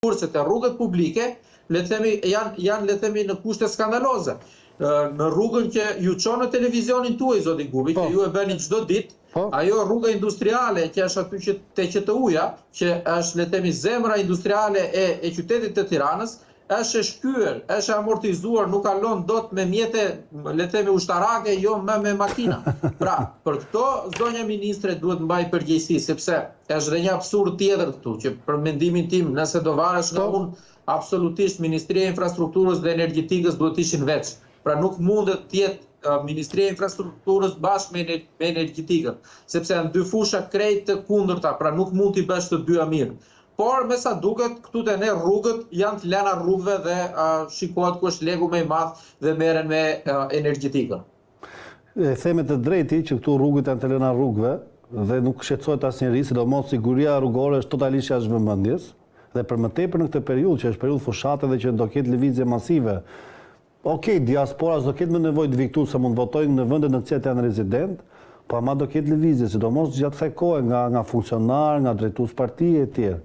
kurset e rrugët publike, janë le themi në kushte skandaloze. Në rrugën që ju çon në televizionin tuaj, zoti Gubi, që ju e bëni çdo ditë, ajo rruga industriale që është aty te QTU-ja, që është le themi zemra industriale e qytetit të Tiranës, është e shkyer, është amortizuar, nuk kalon dot me mjete, le themi ushtarake, jo më me makina. Pra, për këto zonja ministre duhet mbaj përgjegjësi, sepse është dhe një absurd tjetër këtu, që për mendimin tim, nëse do varesh nga unë, absolutisht Ministria e Infrastrukturës dhe Energjetikës duhet ishin veç. Pra nuk mundet të jetë Ministria e Infrastrukturës bashkë me Energjetikën, sepse janë dy fusha krejt të kundërta, pra nuk mund t'i bësh të dyja mirë. Por me sa duket, këtu të ne rrugët janë të lëna rrugëve dhe shikohet ku është legu më i madh dhe merren me Energjetikën. Themet të drejti që këtu rrugët janë të lëna rrugëve dhe nuk shqetësohet asnjëri, sidomos siguria rrugore është totalisht jashtë vëmendjes. Dhe për më tepër në këtë periudhë, që është periudhë fushate dhe që do ketë lëvizje masive, diaspora do ketë më nevojë të vi këtu se mund votojnë në vendet në të cilat janë rezident, po ama do ketë lëvizje, sidomos gjatë kësaj kohe nga funksionar, nga drejtues partie e tjerë.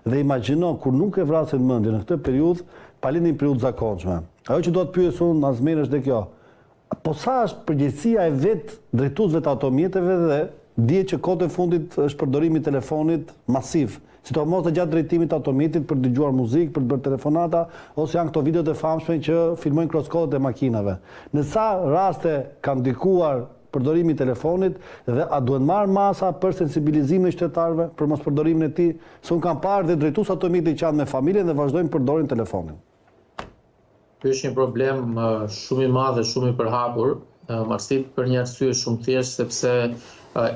Dhe imagjino kur nuk e vrasin mendjen në këtë periudhë, palin një periudhë zakonshme. Ajo që do të pyes unë Azmer është dhe kjo. Po sa është përgjegjësia e drejtuesve të automjeteve dhe dihet që kohët e fundit është përdorimi i telefonit masiv, sidomos gjatë drejtimit të automjetit për të dëgjuar muzikë, për të bërë telefonata, ose janë këto videot e famshme që filmojnë crosscode e makinave. Në sa raste ka ndikuar përdorimi i telefonit dhe a duhet marrë masa për sensibilizimin e qytetarëve për mos përdorimin e tij, se unë kam parë dhe drejtues automjetit që janë me familjen dhe vazhdojnë përdorin telefonin. Ky është një problem shumë i madh dhe shumë i përhapur, marrësisht për një arsye shumë thjeshtë, sepse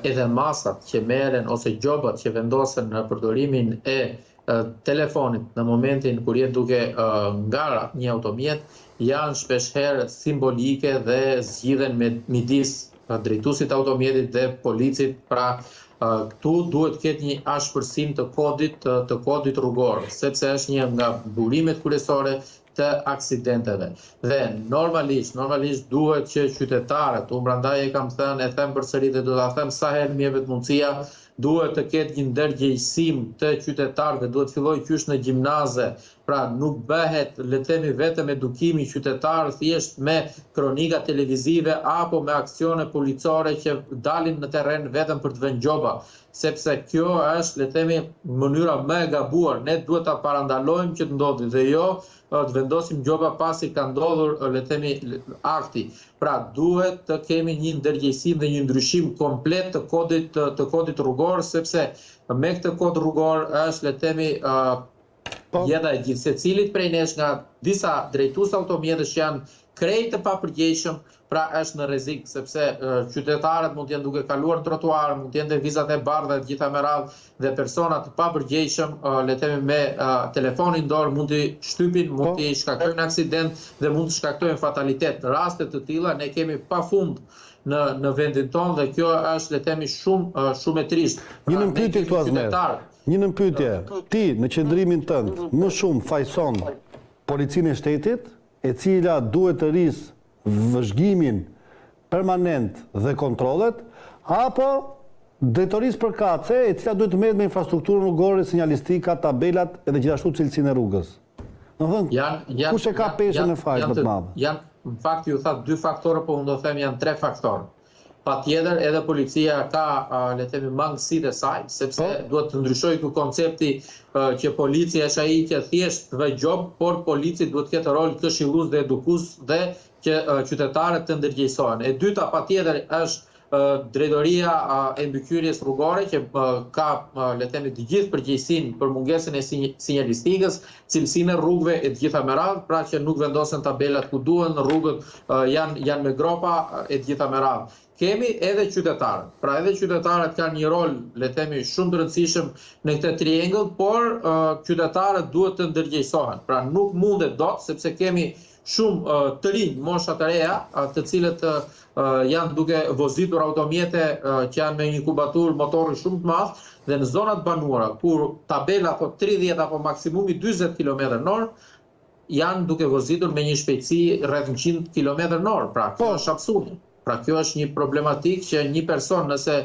edhe masat që merren ose gjobat që vendosen në përdorimin e telefonit në momentin kur jetë duke ngar një automjet janë shpeshherë simbolike dhe zgjidhen midis drejtuesit automjetit dhe policit. Pra këtu duhet të ketë një ashpërsim të kodit rrugor, sepse është një nga burimet kryesore të aksidenteve. Dhe normalisht duhet që qytetarët, unë prandaj e kam thënë, e them përsëri dhe do ta them sa herë më jepet mundësia, duhet të ketë një ndërgjegjësim të qytetarëve, duhet të fillojë qysh në gjimnaze. Pra nuk bëhet, le të themi, vetëm edukimi qytetarë thjesht me kronika televizive apo me aksione policore që dalin në terren vetëm për të vënë gjoba, sepse kjo është, le të themi, mënyra më e gabuar. Ne duhet ta parandalojmë që të ndodhi dhe jo të vendosim gjoba pasi ka ndodhur, le të themi, akti. Pra duhet të kemi një ndërgjegjësim dhe një ndryshim komplet të kodit rrugor, sepse me këtë kod rrugor është, le të themi, jeta e gjithë secilit prej nesh nga disa drejtues automjetësh që janë krejt të papërgjegjshëm, pra është në rrezik, sepse qytetarët mund të jenë duke kaluar në trotuar, mund të jenë vizat e bardha të gjitha me radhë dhe persona të papërgjegjshëm, le të themi, me telefonin dorë mund të shtypin, mund të shkaktojnë aksident dhe mund të shkaktojnë fatalitet. Në raste të tilla ne kemi pafund në vendin tonë dhe kjo është, le të themi, shumë e trisht. Një pyetje këtu Azmer. Një pyetje. Ti në qendrimin tënd më shumë fajson policinë e shtetit, e cila duhet të rrisë vëzhgimin permanent dhe kontrollet, apo drejtorisë përkatëse, e cila duhet të merret me infrastrukturën rrugore, sinjalistika, tabelat edhe gjithashtu cilësinë e rrugës. Domethënë, kush e ka peshën e fajt më të madhe? Në fakt ju tha dy faktorë, po unë do them janë tre faktorë. Patjetër edhe policia ka, le të themi, mangësitë e saj, sepse duhet të ndryshojë ky koncepti që policia është ai që thjesht vë gjob, por polici duhet të ketë rol këshillues dhe edukues dhe që qytetarët të ndërgjegjësohen. E dyta patjetër është drejtoria e mbikëqyrjes rrugore që ka, le të themi, të gjithë përgjegjësinë për mungesën e sinjalistikës, cilësinë e rrugëve e të gjitha me radhë, pra që nuk vendosen tabelat ku duhen, rrugët janë me gropa e të gjitha me radhë. Kemi edhe qytetarët. Pra edhe qytetarët kanë një rol, le të themi, shumë të rëndësishëm në këtë triangull, por qytetarët duhet të ndërgjegjësohen. Pra nuk mundet dot, sepse kemi shumë të rinj, mosha të reja, të cilët janë duke vozitur automjete që janë me një inkubatur motori shumë të madh, dhe në zonat banuara, kur tabela thot 30 apo maksimumi 40 km/h, janë duke vozitur me një shpejtësi rreth 100 km/h. Pra, kjo është absurd. Pra kjo është një problematik që një person nëse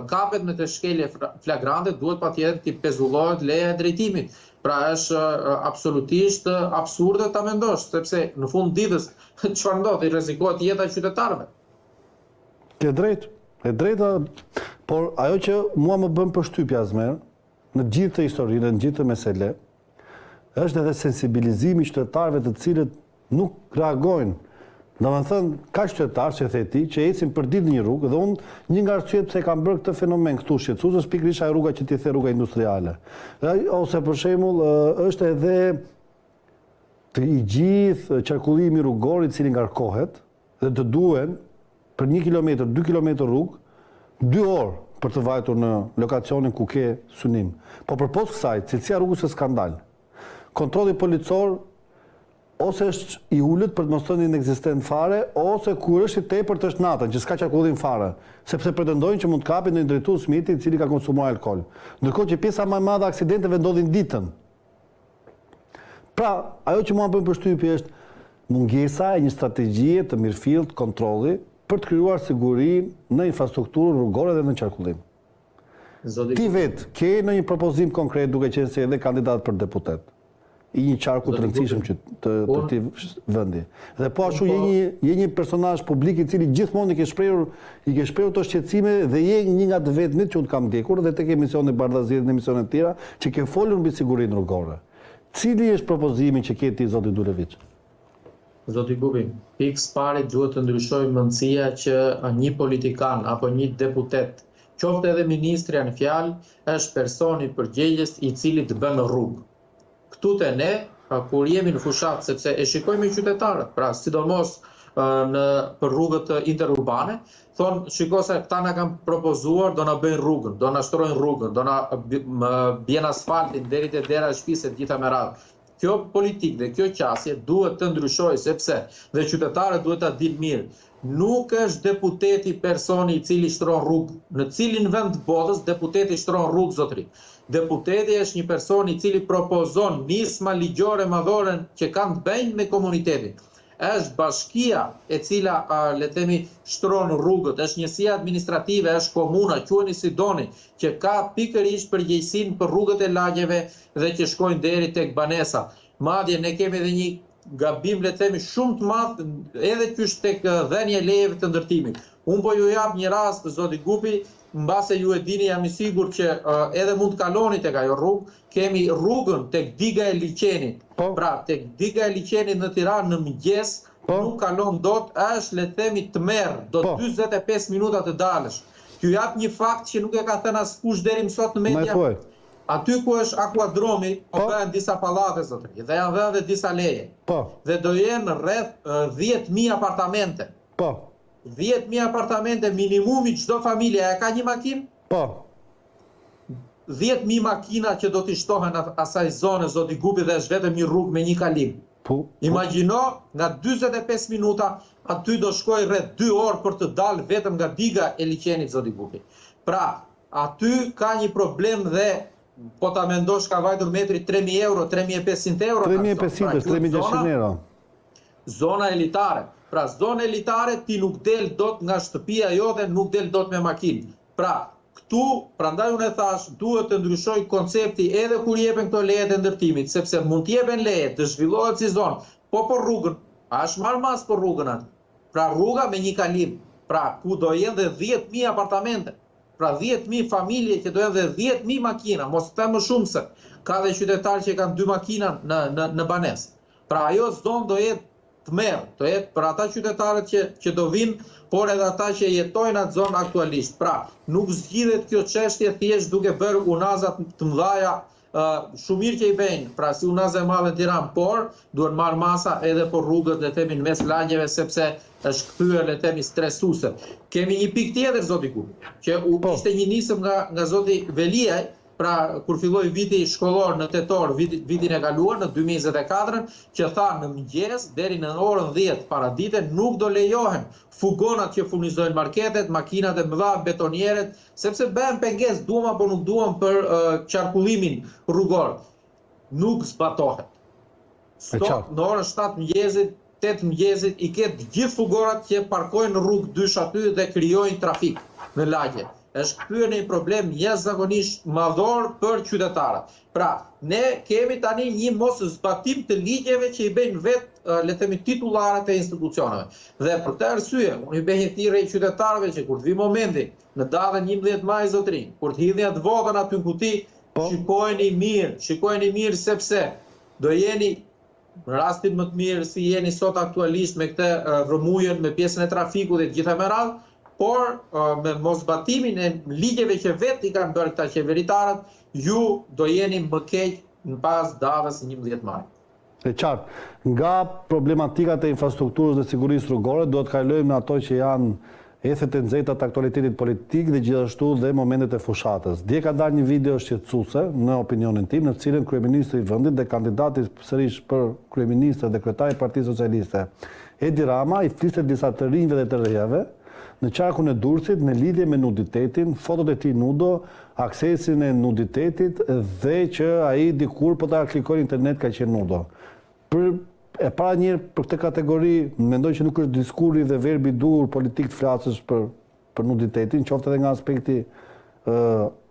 kapet me të shkelje flagrante duhet patjetër t'i pezullohet leja e drejtimit. Pra është absolutisht absurde ta mendosh, sepse në fund ditës çfarë ndodh, i rrezikohet jeta e qytetarëve. Ke drejt, por ajo që mua më bën përshtypje Azmer, në gjithë të historinë, në gjithë të mesele, është edhe sensibilizimi qytetarëve të cilët nuk reagojnë. Domethënë, ka qytetarë që the ti, që ecin për ditë një rrugë, dhe unë një nga arsyet pse kam bërë këtë fenomen këtu shqetësues është pikërisht ajo rruga që ti the, rruga industriale. Ose për shembull, është edhe i gjithë qarkullimi rrugor i cili ngarkohet dhe të duhen për 1 kilometër, 2 kilometër rrugë, 2 orë për të vajtur në lokacionin ku ke synim. Po përpos kësaj, cilësia rrugës është skandal. Kontrolli policor ose është i ulët për të mos thënë inekzistent fare, ose kur është i tepërt është natën, që s'ka qarkullim fare, sepse pretendojnë që mund të kapin në një drejtues mjeti i cili ka konsumuar alkool. Ndërkohë që pjesa më e madhe e aksidenteve ndodhin ditën. Pra, ajo që mua më bën përshtypje është mungesa e një strategjie të mirëfillt kontrolli për të krijuar siguri në infrastrukturën rrugore dhe në qarkullim. Ti vetë ke në një propozim konkret duke qenë se edhe kandidat për deputet i një qarku të rëndësishëm të këtij vendi. Dhe po ashtu je një personazh publik i cili gjithmonë i ke shprehur të shqetësime dhe je një nga të vetmit që unë kam ndjekur dhe tek emisioni Bardhazi dhe emisione të tjera që ke folur mbi sigurinë rrugore. Cili është propozimi që ke ti, zoti Duleviç? Zoti Bubi, pikës pari duhet të ndryshojë mendësia që një politikan apo një deputet, qoftë edhe ministri në fjalë, është personi përgjegjës i cili të bën rrugë. Këtu te ne, kur jemi në fushat, sepse e shikojmë qytetarët, pra sidomos për rrugët interurbane, thonë, shiko se këta na kanë propozuar, do na bëjnë rrugën, do na shtrojnë rrugën, do na bjen asfaltin deri te dera e shtëpisë gjitha me radhë. Kjo politikë dhe kjo qasje duhet të ndryshojë, sepse dhe qytetarët duhet ta dinë mirë. Nuk është deputeti personi i cili shtron rrugë. Në cilin vend të botës deputeti shtron rrugë, zotëri. Deputeti është një person i cili propozon nisma ligjore madhore që kanë të bëjnë me komunitetin. Është bashkia e cila, le të themi, shtron rrugët, është njësia administrative, është komuna, quheni si doni, që ka pikërisht përgjegjësinë për rrugët e lagjeve dhe që shkojnë deri tek banesa. Madje ne kemi edhe një gabim, le të themi, shumë të madh edhe qysh tek dhënia e lejeve të ndërtimit. Unë po ju jap një rast, zoti Gupi, mbase ju e dini, jam i sigurt që edhe mund të kaloni tek ajo rrugë, kemi rrugën tek diga e liçenit. Pra, tek diga e liçenit në Tiranë në mëngjes, nuk kalon dot, është le të themi tmerr, do 45 minuta të dalësh. T'ju jap një fakt që nuk e ka thënë askush deri më sot në media. Aty ku është akuadromi, po bëhen disa pallate zotëri, dhe janë dhënë disa leje. Dhe do jenë rreth 10.000 apartamente. 10.000 apartamente minimumi, çdo familje e ka një makinë? 10.000 makina që do t'i shtohen asaj zone, zoti Gupi, dhe është vetëm një rrugë me një kalim. Imagjino, nga 45 minuta, aty do shkoj rreth 2 orë për të dalë vetëm nga diga e liçenit, zoti Gupi. Pra, aty ka një problem dhe po ta mendosh ka vajtur metri 3.000 euro, 3.500 euro. 3.500, 3.600 euro. Zona elitare. Pra, zona elitare ti nuk del dot nga shtëpia jote, nuk del dot me makinë. Pra, këtu, prandaj unë e thash, duhet të ndryshoj koncepti edhe kur jepen këto lejet e ndërtimit, sepse mund të jepen leje të zhvillohet si zonë, po për rrugën, a është marrë mas për rrugën atë. Pra, rruga me një kalim, pra, ku do jenë dhe 10.000 apartamente. Pra 10.000 familje që do jenë dhe 10.000 makina, mos të më shumë se, ka dhe qytetarë që kanë 2 makina në banes. Pra ajo zonë do jetë të merë, do jetë për ata qytetarët që do vinë, por edhe ata që jetojnë atë zonë aktualisht. Pra nuk zgjidhet kjo çështje thjesht duke bërë unazat të mëdhaja, shumë mirë që i bëjnë, pra si unaza e madhe në Tiranë, por duhet marrë masa edhe për rrugët, le themi, në mes lagjeve, sepse është kthyer, le themi, stresuese. Kemi një pikë tjetër, zoti Gupi, që ishte një nisëm nga zoti Veliaj, pra kur filloi viti shkollor në tetor vitin e kaluar në 2024, që tha në mëngjes deri në orën 10 paradite nuk do lejohen fugonat që furnizojnë marketet, makinat e mëdha, betonieret, sepse bëhen pengesë, duam apo nuk duam për qarkullimin rrugor. Nuk zbatohet. Stop në orën 7 mëngjesit 8 mëngjesit i ketë gjithë fugorat që parkojnë në rrugë dysh aty dhe krijojnë trafik në lagje. Është kthyer në një problem jashtëzakonisht madhor për qytetarët. Pra, ne kemi tani një mos zbatim të ligjeve që i bëjnë vetë, le të themi, titullarët e institucioneve. Dhe për këtë arsye, unë i bëj një thirrje qytetarëve që kur të vi momenti në datën 11 maj zotrin, kur të hidhin atë votën aty në kuti, shikojeni mirë sepse do jeni në rastin më të mirë si jeni sot aktualisht me këtë rrëmujën me pjesën e trafikut dhe të gjitha me radhë, por me mosbatimin e ligjeve që vetë i kanë bërë këta qeveritarët, ju do jeni më keq në pas datës 11 maj. E qartë, nga problematikat e infrastrukturës dhe sigurisë rrugore, do të kalojmë në ato që janë ethet e nxehta të aktualitetit politik dhe gjithashtu dhe momentet e fushatës. Dje ka dalë një video shqetësuese në opinionin tim, në cilën kryeministri i vendit dhe kandidati sërish për kryeministër dhe kryetari i Partisë Socialiste, Edi Rama, i fliste disa të rinjve dhe të rejave në qarkun e Durrësit në lidhje me nuditetin, fotot e tij nudo, aksesin e nuditetit dhe që ai dikur po ta klikon internet ka qenë nudo. E para njërë për këtë kategori, mendoj që nuk është diskurri dhe verbi dur politik të flasësh për nuditetin, qoftë edhe nga aspekti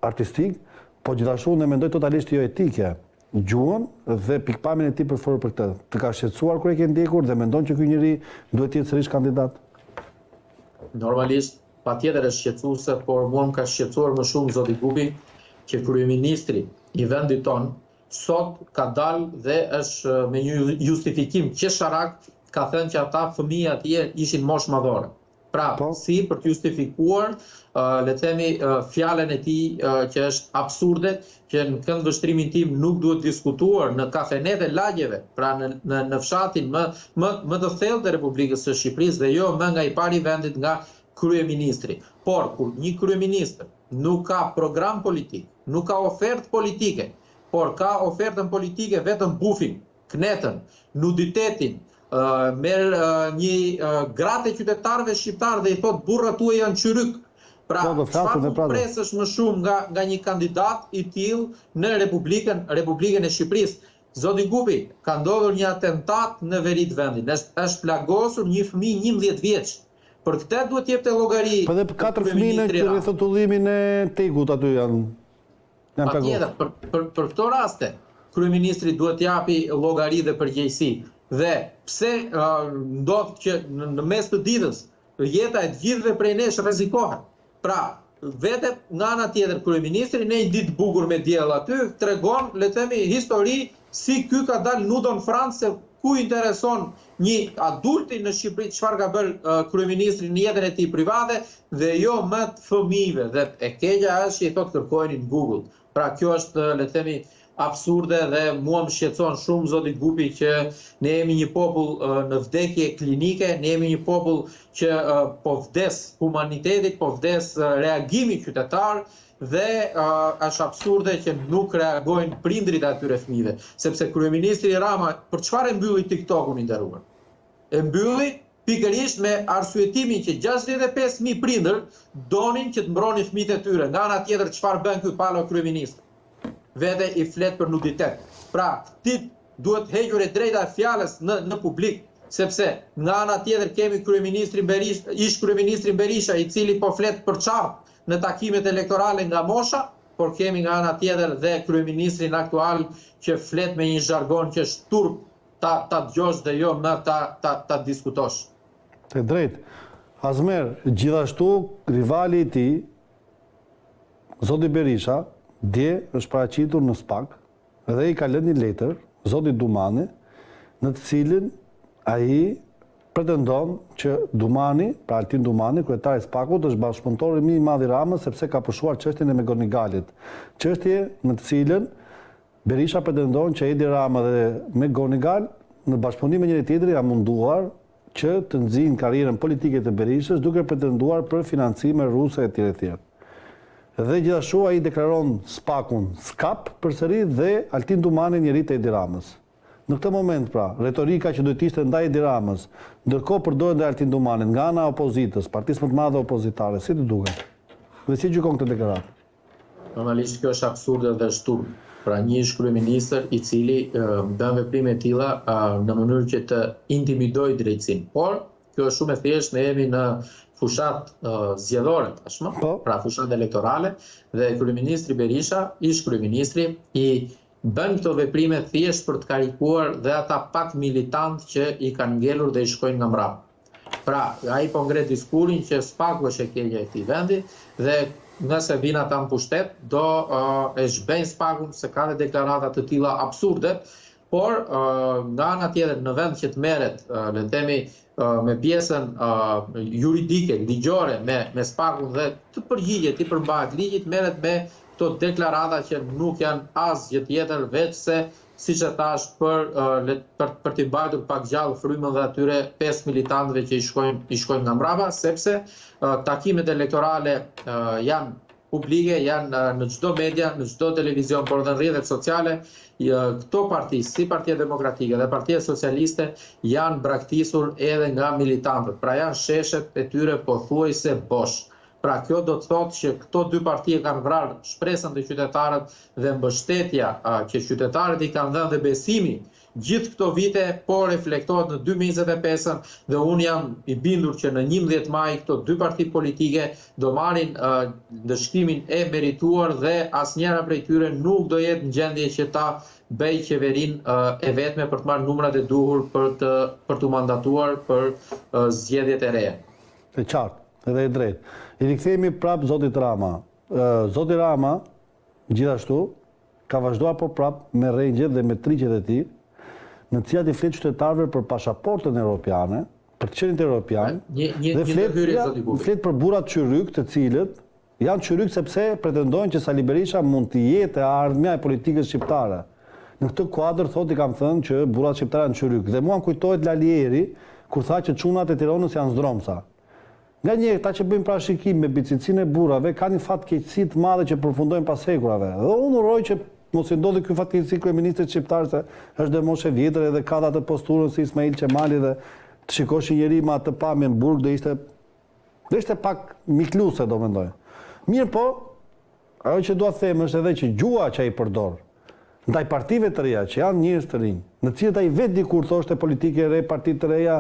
artistik, po gjithashtu ne mendoj totalisht jo etike gjuhën dhe pikpamjen e tij për këtë. Të ka shqetësuar kur e ke ndjekur dhe mendon që ky njeri duhet të jetë sërish kandidat? Normalisht, patjetër është shqetësuese, por mua më ka shqetësuar më shumë zoti Gubi që kryeministri i vendit ton sot ka dalë dhe është me një justifikim qesharak ka thënë që ata fëmijë atje ishin moshë madhore. Pra, si për të justifikuar, le të themi, fjalën e tij që është absurde, që në këndvështrimin tim nuk duhet diskutuar në kafenet e lagjeve, pra në fshatin më të thellë të Republikës së Shqipërisë dhe jo më nga i pari vendit nga kryeministri. Por kur një kryeministër nuk ka program politik, nuk ka ofertë politike, por ka ofertën politike vetëm bufin, knetën, nuditetin, merë një gratë e qytetarëve shqiptarë dhe i thot burrat tuaj janë qyryk. Pra, çfarë mund presësh më shumë nga një kandidat i tillë në Republikën e Shqipërisë? Zoti Gubi, ka ndodhur një atentat në veri të vendit. Është plagosur një fëmijë 11 vjeç. Për këtë duhet të jepte llogari. Po dhe 4 fëmijë në rrethotullimin e Tegut aty janë. Patjetër, për këto raste, kryeministri duhet t'japi llogari dhe përgjegjësi. Dhe pse ndodh që në mes të ditës jeta e të gjithëve prej nesh rrezikohet. Pra, vete nga ana tjetër kryeministri në një ditë bukur me diell aty tregon, le të themi, histori si ky ka dalë nudo në Francë, se ku intereson një adulti në Shqipëri çfarë ka bërë kryeministri në jetën e tij private dhe jo më të fëmijëve. Dhe e keqja është që i thotë kërkojeni në Google. Pra kjo është, le të themi, absurde dhe mua më shqetëson shumë zoti Gupi që ne jemi një popull në vdekje klinike, ne jemi një popull që po vdes humanitetit, po vdes reagimi qytetar dhe është absurde që nuk reagojnë prindrit e atyre fëmijëve, sepse kryeministri Rama për çfarë e mbylli TikTokun i nderuar? E mbylli pikërisht me arsyetimin që 65.000 prindër donin që të mbronin fëmijët e tyre. Nga ana tjetër çfarë bën ky palo kryeministri? Vete i flet për nuditet. Pra, ti duhet hequr e drejta e fjalës në publik, sepse nga ana tjetër kemi ish kryeministrin Berisha i cili po flet për çark në takimet elektorale nga mosha, por kemi nga ana tjetër dhe kryeministrin aktual që flet me një zhargon që është turp ta dëgjosh dhe jo më ta diskutosh. Të drejt. Azmer, gjithashtu rivali i tij, zoti Berisha, dje është paraqitur në SPAK dhe i ka lënë një letër zotit Dumani, në të cilin ai pretendon që Dumani, pra Altin Dumani, kryetari i SPAK-ut, është bashkëpunëtori më i madh i Ramës sepse ka pushuar çështjen e Megonigalit. Çështje në të cilën Berisha pretendon që Edi Rama dhe Megonigal në bashkëpunim me njëri tjetrin janë munduar që të nxjinin karrierën politike të Berishës duke pretenduar për financime ruse etj. etj. Dhe gjithashtu ai deklaron SPAK-un skap përsëri dhe Altin Dumani njëri të Edi Ramës. Në këtë moment pra, retorika që duhet ishte ndaj Edi Ramës, ndërkohë përdoret ndaj Altin Dumanit nga ana e opozitës, partisë më të madhe opozitare, si të duket? Dhe si gjykon këtë deklaratë? Normalisht kjo është absurde dhe shturm. Pra një ish kryeministër i cili bën veprime të tilla në mënyrë që të intimidojë drejtsinë. Por kjo është shumë e thjeshtë, ne jemi në fushat zgjedhore tashmë, pra fushat elektorale, dhe kryeministri Berisha, ish kryeministri, i bën këto veprime thjesht për të karikuar dhe ata pak militant që i kanë ngelur dhe i shkojnë nga mbrapa. Pra, ai po ngre diskurin që spaku është e keqja e këtij vendi dhe nëse vinë ata në pushtet, do e zhbejnë spakun se ka dhe deklarata të tilla absurde, por nga ana tjetër në vend që të merret, le të themi, me pjesën juridike, ligjore, me spakun dhe të përgjigjet, i përmbahet ligjit, merret me këto deklarata që nuk janë asgjë tjetër veç se, siç e thash, për t'i mbajtur pak gjallë frymën dhe atyre 5 militantëve që i shkojnë nga mbrapa, sepse takimet elektorale janë publike, janë në çdo media, në çdo televizion, por edhe në rrjetet sociale. Këto parti, si Partia Demokratike dhe Partia Socialiste, janë braktisur edhe nga militantët. Pra janë sheshet e tyre pothuajse bosh. Pra kjo do të thotë që këto dy parti kanë vrarë shpresën të qytetarët dhe mbështetja që qytetarët i kanë dhënë dhe besimi gjithë këto vite, po reflektohet në 2025 dhe unë jam i bindur që në 11 maj këto dy parti politike do marrin ndëshkimin e merituar dhe asnjëra prej tyre nuk do jetë në gjendje që ta bëj qeverin e vetme për të marrë numrat e duhur për të mandatuar për zgjedhjet e reja. E qartë, edhe e drejtë. I rikthehemi prap zotit Rama. Zoti Rama, gjithashtu, ka vazhduar po prap me rrengjet dhe me triqet e tij, në cilat i flet qytetarëve për pasaportën europiane, për qenit europian, dhe flet për burrat qyryk, të cilët janë qyryk sepse pretendojnë që Sali Berisha mund të jetë ardhmja e politikës shqiptare. Në këtë kuadër thotë i kam thënë që burrat shqiptarë janë qyryk. Dhe mua më kujtohet Lalieri kur tha që çunat e Tiranës janë zdromsa. Nga një ta që bëjmë parashikim me bicicinë e burrave, ka një fatkeqësi të madhe që përfundojnë pas hekurave. Dhe unë uroj që mos i ndodhi ky fatkeqësi kryeministrit shqiptar, se është dhe moshë vjetër edhe ka atë posturën si Ismail Qemali dhe të shikosh një njeri me atë pamje në burg do ishte pak mikluse, do mendoj. Mirë po, ajo që dua të them është edhe që gjua që ai përdor ndaj partive të reja, që janë njerëz të rinj, në cilët ai vetë dikur thoshte politike e re, parti të reja,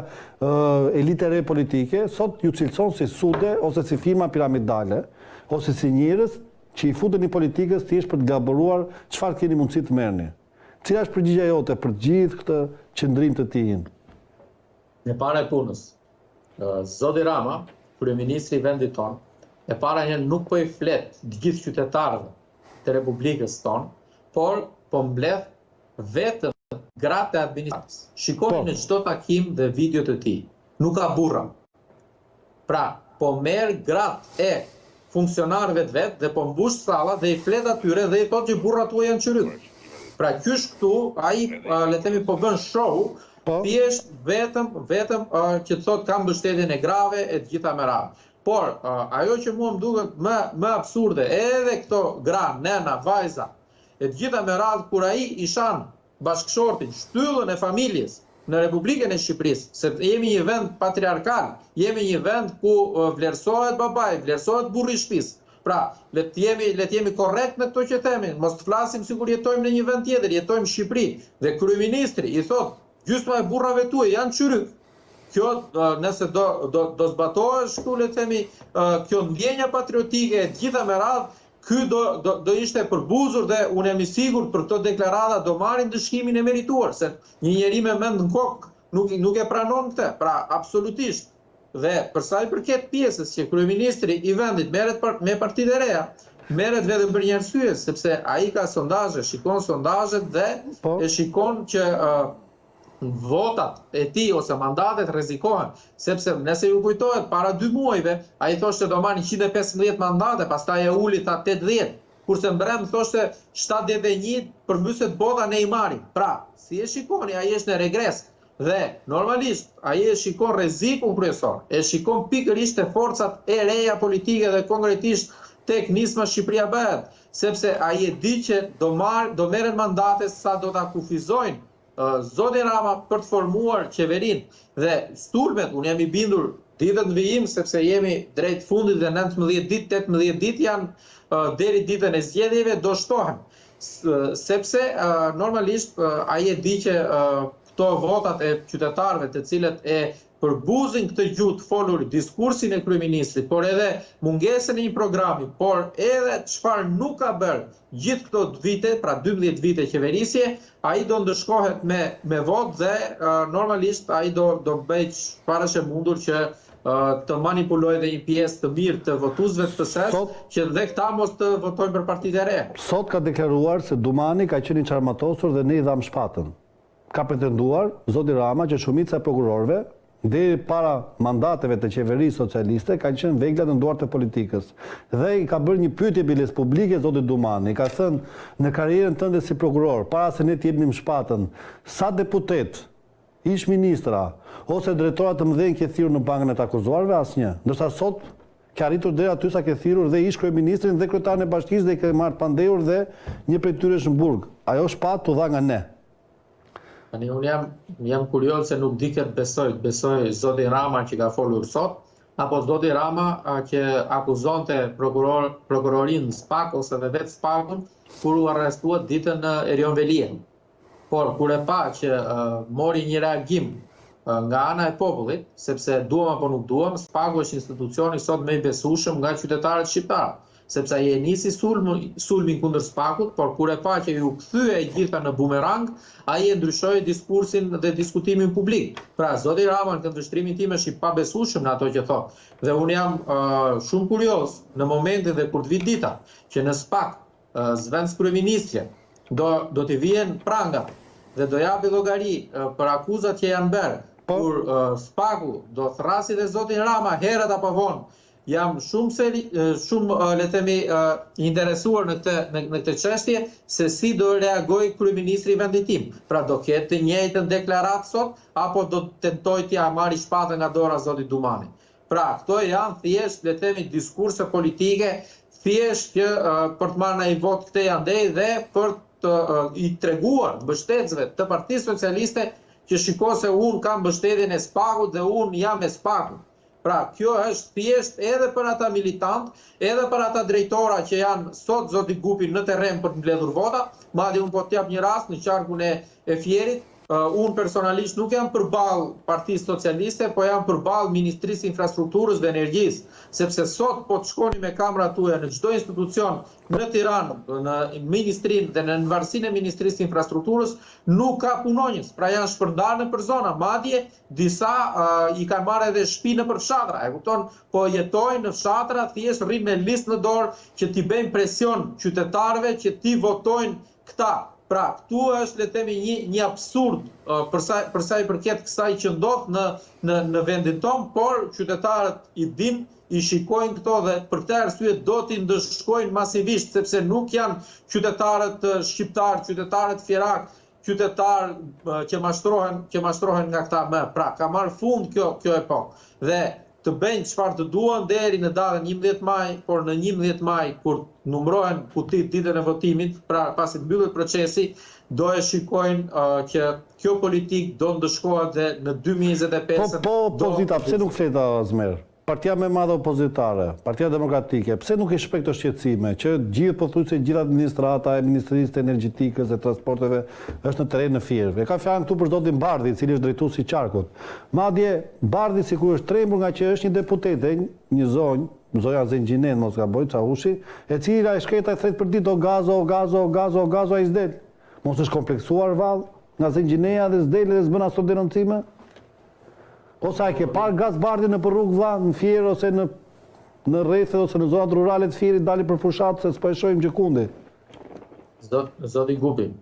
elite e re politike, sot ju cilëson si sude ose si firma piramidale, ose si njerëz që i futen i politikës thjesht për të gaboruar çfarë keni mundësi të merrni. Cila është përgjigjja jote për gjithë këtë qëndrim të tij? Në para e punës, zoti Rama, kryeministri i vendit tonë, e para një nuk po i flet gjithë qytetarëve të Republikës tonë, por po mbledh vetëm gratë e administratës. Shikoni në çdo takim dhe video të tij. Nuk ka burra. Pra, po merr gratë e funksionarëve të vet dhe po mbush sallat dhe i flet atyre dhe i thotë që burrat tuaj janë qyryk. Pra, kysh këtu ai le të themi po bën show, thjesht vetëm që thotë ka mbështetjen e grave e të gjitha me radhë. Por ajo që mua më duket më absurde, edhe këto gra, nena, vajza, e të gjitha me radhë kur ai i shan bashkëshortin, shtyllën e familjes në Republikën e Shqipërisë, se jemi një vend patriarkal, jemi një vend ku vlerësohet babai, vlerësohet burri i shtëpisë. Pra, le të jemi korrekt në këto që themi, mos të flasim sikur jetojmë në një vend tjetër, jetojmë në Shqipëri. Dhe kryeministri i thotë, gjysma e burrave tuaj janë qyryk. Kjo, nëse do zbatohesh këtu, le të themi, kjo ndjenja patriotike e gjitha me radhë, ky do ishte përbuzur dhe unë jam i sigurt për këto deklarata do marrin dëshkimin e merituar, se një njeri me mend në kokë nuk e pranon këtë. Pra, absolutisht. Dhe për sa i përket pjesës që kryeministri i vendit merret me partitë e reja, merret vetëm për një arsye, sepse ai ka sondazhe, shikon sondazhet dhe e shikon që votat e tij ose mandatet rrezikohen, sepse nëse ju kujtohet para 2 muajve ai thoshte do marrin 115 mandate, pastaj e uli tha 80, kurse mbrëm thoshte 71, përmbyset bota ne i marrim. Pra, si e shikoni, ai është në regres. Dhe normalisht ai e shikon rrezikun kryesor, e shikon pikërisht te forcat e reja politike dhe konkretisht tek nisma Shqipëria bëhet, sepse ai e di që do merren mandate sa do ta kufizojnë zoti Rama për të formuar qeverinë. Dhe stulmet, unë jam i bindur, ditët në vijim, sepse jemi drejt fundit dhe 19 ditë, 18 ditë janë deri ditën e zgjedhjeve, do shtohen. sepse normalisht ai e di që këto votat e qytetarëve të cilët e përbuzin këtë gjuhë të folur diskursin e kryeministrit, por edhe mungesën e një programi, por edhe çfarë nuk ka bërë gjithë këto vite, pra 12 vite qeverisje, ai do ndëshkohet me votë dhe normalisht ai do bëj çfarë është e mundur që të manipuloj dhe një pjesë të mirë të votuesve të SES, që dhe këta mos të votojnë për partitë e reja. Sot ka deklaruar se Dumani ka qenë i çarmatosur dhe ne i dham shpatën. Ka pretenduar zoti Rama që shumica e prokurorëve deri para mandateve të qeverisë socialiste kanë qenë vegla në duart e politikës. Dhe i ka bërë një pyetje biles publike zoti Dumani, ka thënë në karrierën tënde si prokuror, para se ne të jepnim shpatën, sa deputet, ish ministra ose drejtorat të mëdhenj ke thirrur në bankën e të akuzuarve? Asnjë. Ndërsa sot ka arritur deri aty sa ke thirrur dhe ish kryeministrin dhe kryetarin e bashkisë dhe ke marrë pandehur dhe një prej tyre është në burg. Ajo shpatë u dha nga ne. Unë jam kurioz se nuk di këtë besoj zoti Rama që ka folur sot, apo zoti Rama që akuzonte prokurorin SPAK ose dhe vetë SPAK-un kur u arrestuat ditën Erion Velia. Por kur e pa që mori një reagim nga ana e popullit, sepse duam apo nuk duam, SPAK-u është institucioni sot më i besueshëm nga qytetarët shqiptar, sepse ai e nisi sulmin kundër SPAK-ut, por kur e pa që ju kthye e gjitha në bumerang, ai e ndryshoi diskursin dhe diskutimin publik. Pra, zoti Rama në këndvështrimin tim është i pabesueshëm në ato që thot. Dhe unë jam shumë kurioz në momentin dhe kur të vit dita që në SPAK zvendas kryeministri do t'i vjen prangat dhe do japi llogari për akuzat që janë bërë, kur SPAK-u do thrasi dhe zotin Rama herët apo vonë. Jam shumë le themi interesuar në këtë çështje se si do reagoj kryeministri i vendit tim. Pra do ketë të njëjtën deklaratë sot apo do tentoj t'ia marrë shpatën nga dora zotit Dumani. Pra këto janë thjesht le themi diskurse politike, thjesht që për të marrë një vot këtej andej dhe për të i treguar mbështetësve të Partisë Socialiste që shiko se unë kam mbështetjen e SPAK-ut dhe unë jam me SPAK-un. Pra, kjo është thjesht edhe për ata militant, edhe për ata drejtora që janë sot zoti Gupi në terren për të mbledhur vota, madje unë po t'jap një rast në qarkun e Fierit, unë personalisht nuk jam përballë Partisë Socialiste, po jam përballë Ministrisë Infrastrukturës dhe Energjisë, sepse sot po të shkoni me kamera tuaja në çdo institucion në Tiranë, në ministrinë dhe në varësinë e Ministrisë Infrastrukturës, nuk ka punonjës, pra janë shpërndarë nëpër zona, madje disa i kanë marrë edhe shtëpi nëpër fshatra, e kupton, po jetojnë në fshatra, thjesht rrinë me listë në dorë që t'i bëjnë presion qytetarëve që t'i votojnë këta. Pra, këtu është le të themi një absurd për sa i përket kësaj që ndodh në vendin tonë, por qytetarët i dinë, i shikojnë këto dhe për këtë arsye do t'i ndëshkojnë masivisht, sepse nuk janë qytetarët shqiptar, qytetarët fierak, qytetarë që mashtrohen nga këta më. Pra, ka marrë fund kjo epokë. Dhe të bëjnë çfarë të duan deri në datën 11 maj, por në 11 maj kur numërohen kutit ditën e votimit, pra pasi të mbyllet procesi, do e shikojnë që kjo politik do ndëshkohet dhe në 2025. Po, opozita, pse nuk flet Azmer? Partia më e madhe opozitare, Partia Demokratike, pse nuk e shpek të shqetësime që gjithë pothuajse gjithë administrata e Ministrisë të Energjetikës e Transporteve është në terren në Fier. E ka fjalën këtu për zotin Bardhi, i cili është drejtuesi i qarkut. Madje Bardhi sikur është trembur nga që është një deputete, një zonjë, Zoja Zengjinen, mos gaboj, Çahushi, e cila e shkreta e thret për ditë o gazo ai s'del. Mos është kompleksuar vallë nga Zengjineja dhe s'del dhe s'bën ato denoncime? Ose a ke parë gaz Bardhi në për rrugë vlla, në Fier ose në rrethet ose në zonat rurale të Fierit dali për fushat se s'po e shohim gjekundi. Zoti Gupi,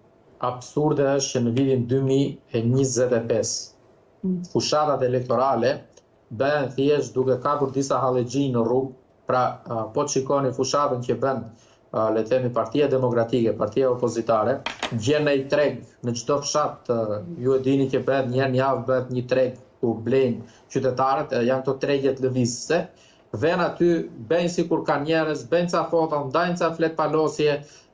absurde është që në vitin 2025 fushatat elektorale bëhen thjesht duke kapur disa hallexhi në rrugë, pra po të shikoni fushatën që bën le të themi Partia Demokratike, Partia Opozitare, gjen në një treg në çdo fshat, ju e dini që bëhet një javë bëhet një treg ku blejnë qytetarët, janë këto tregjet lëvizëse, vën aty, bëjnë sikur kanë njerëz, bëjnë ca foto, ndajnë ca flet palosje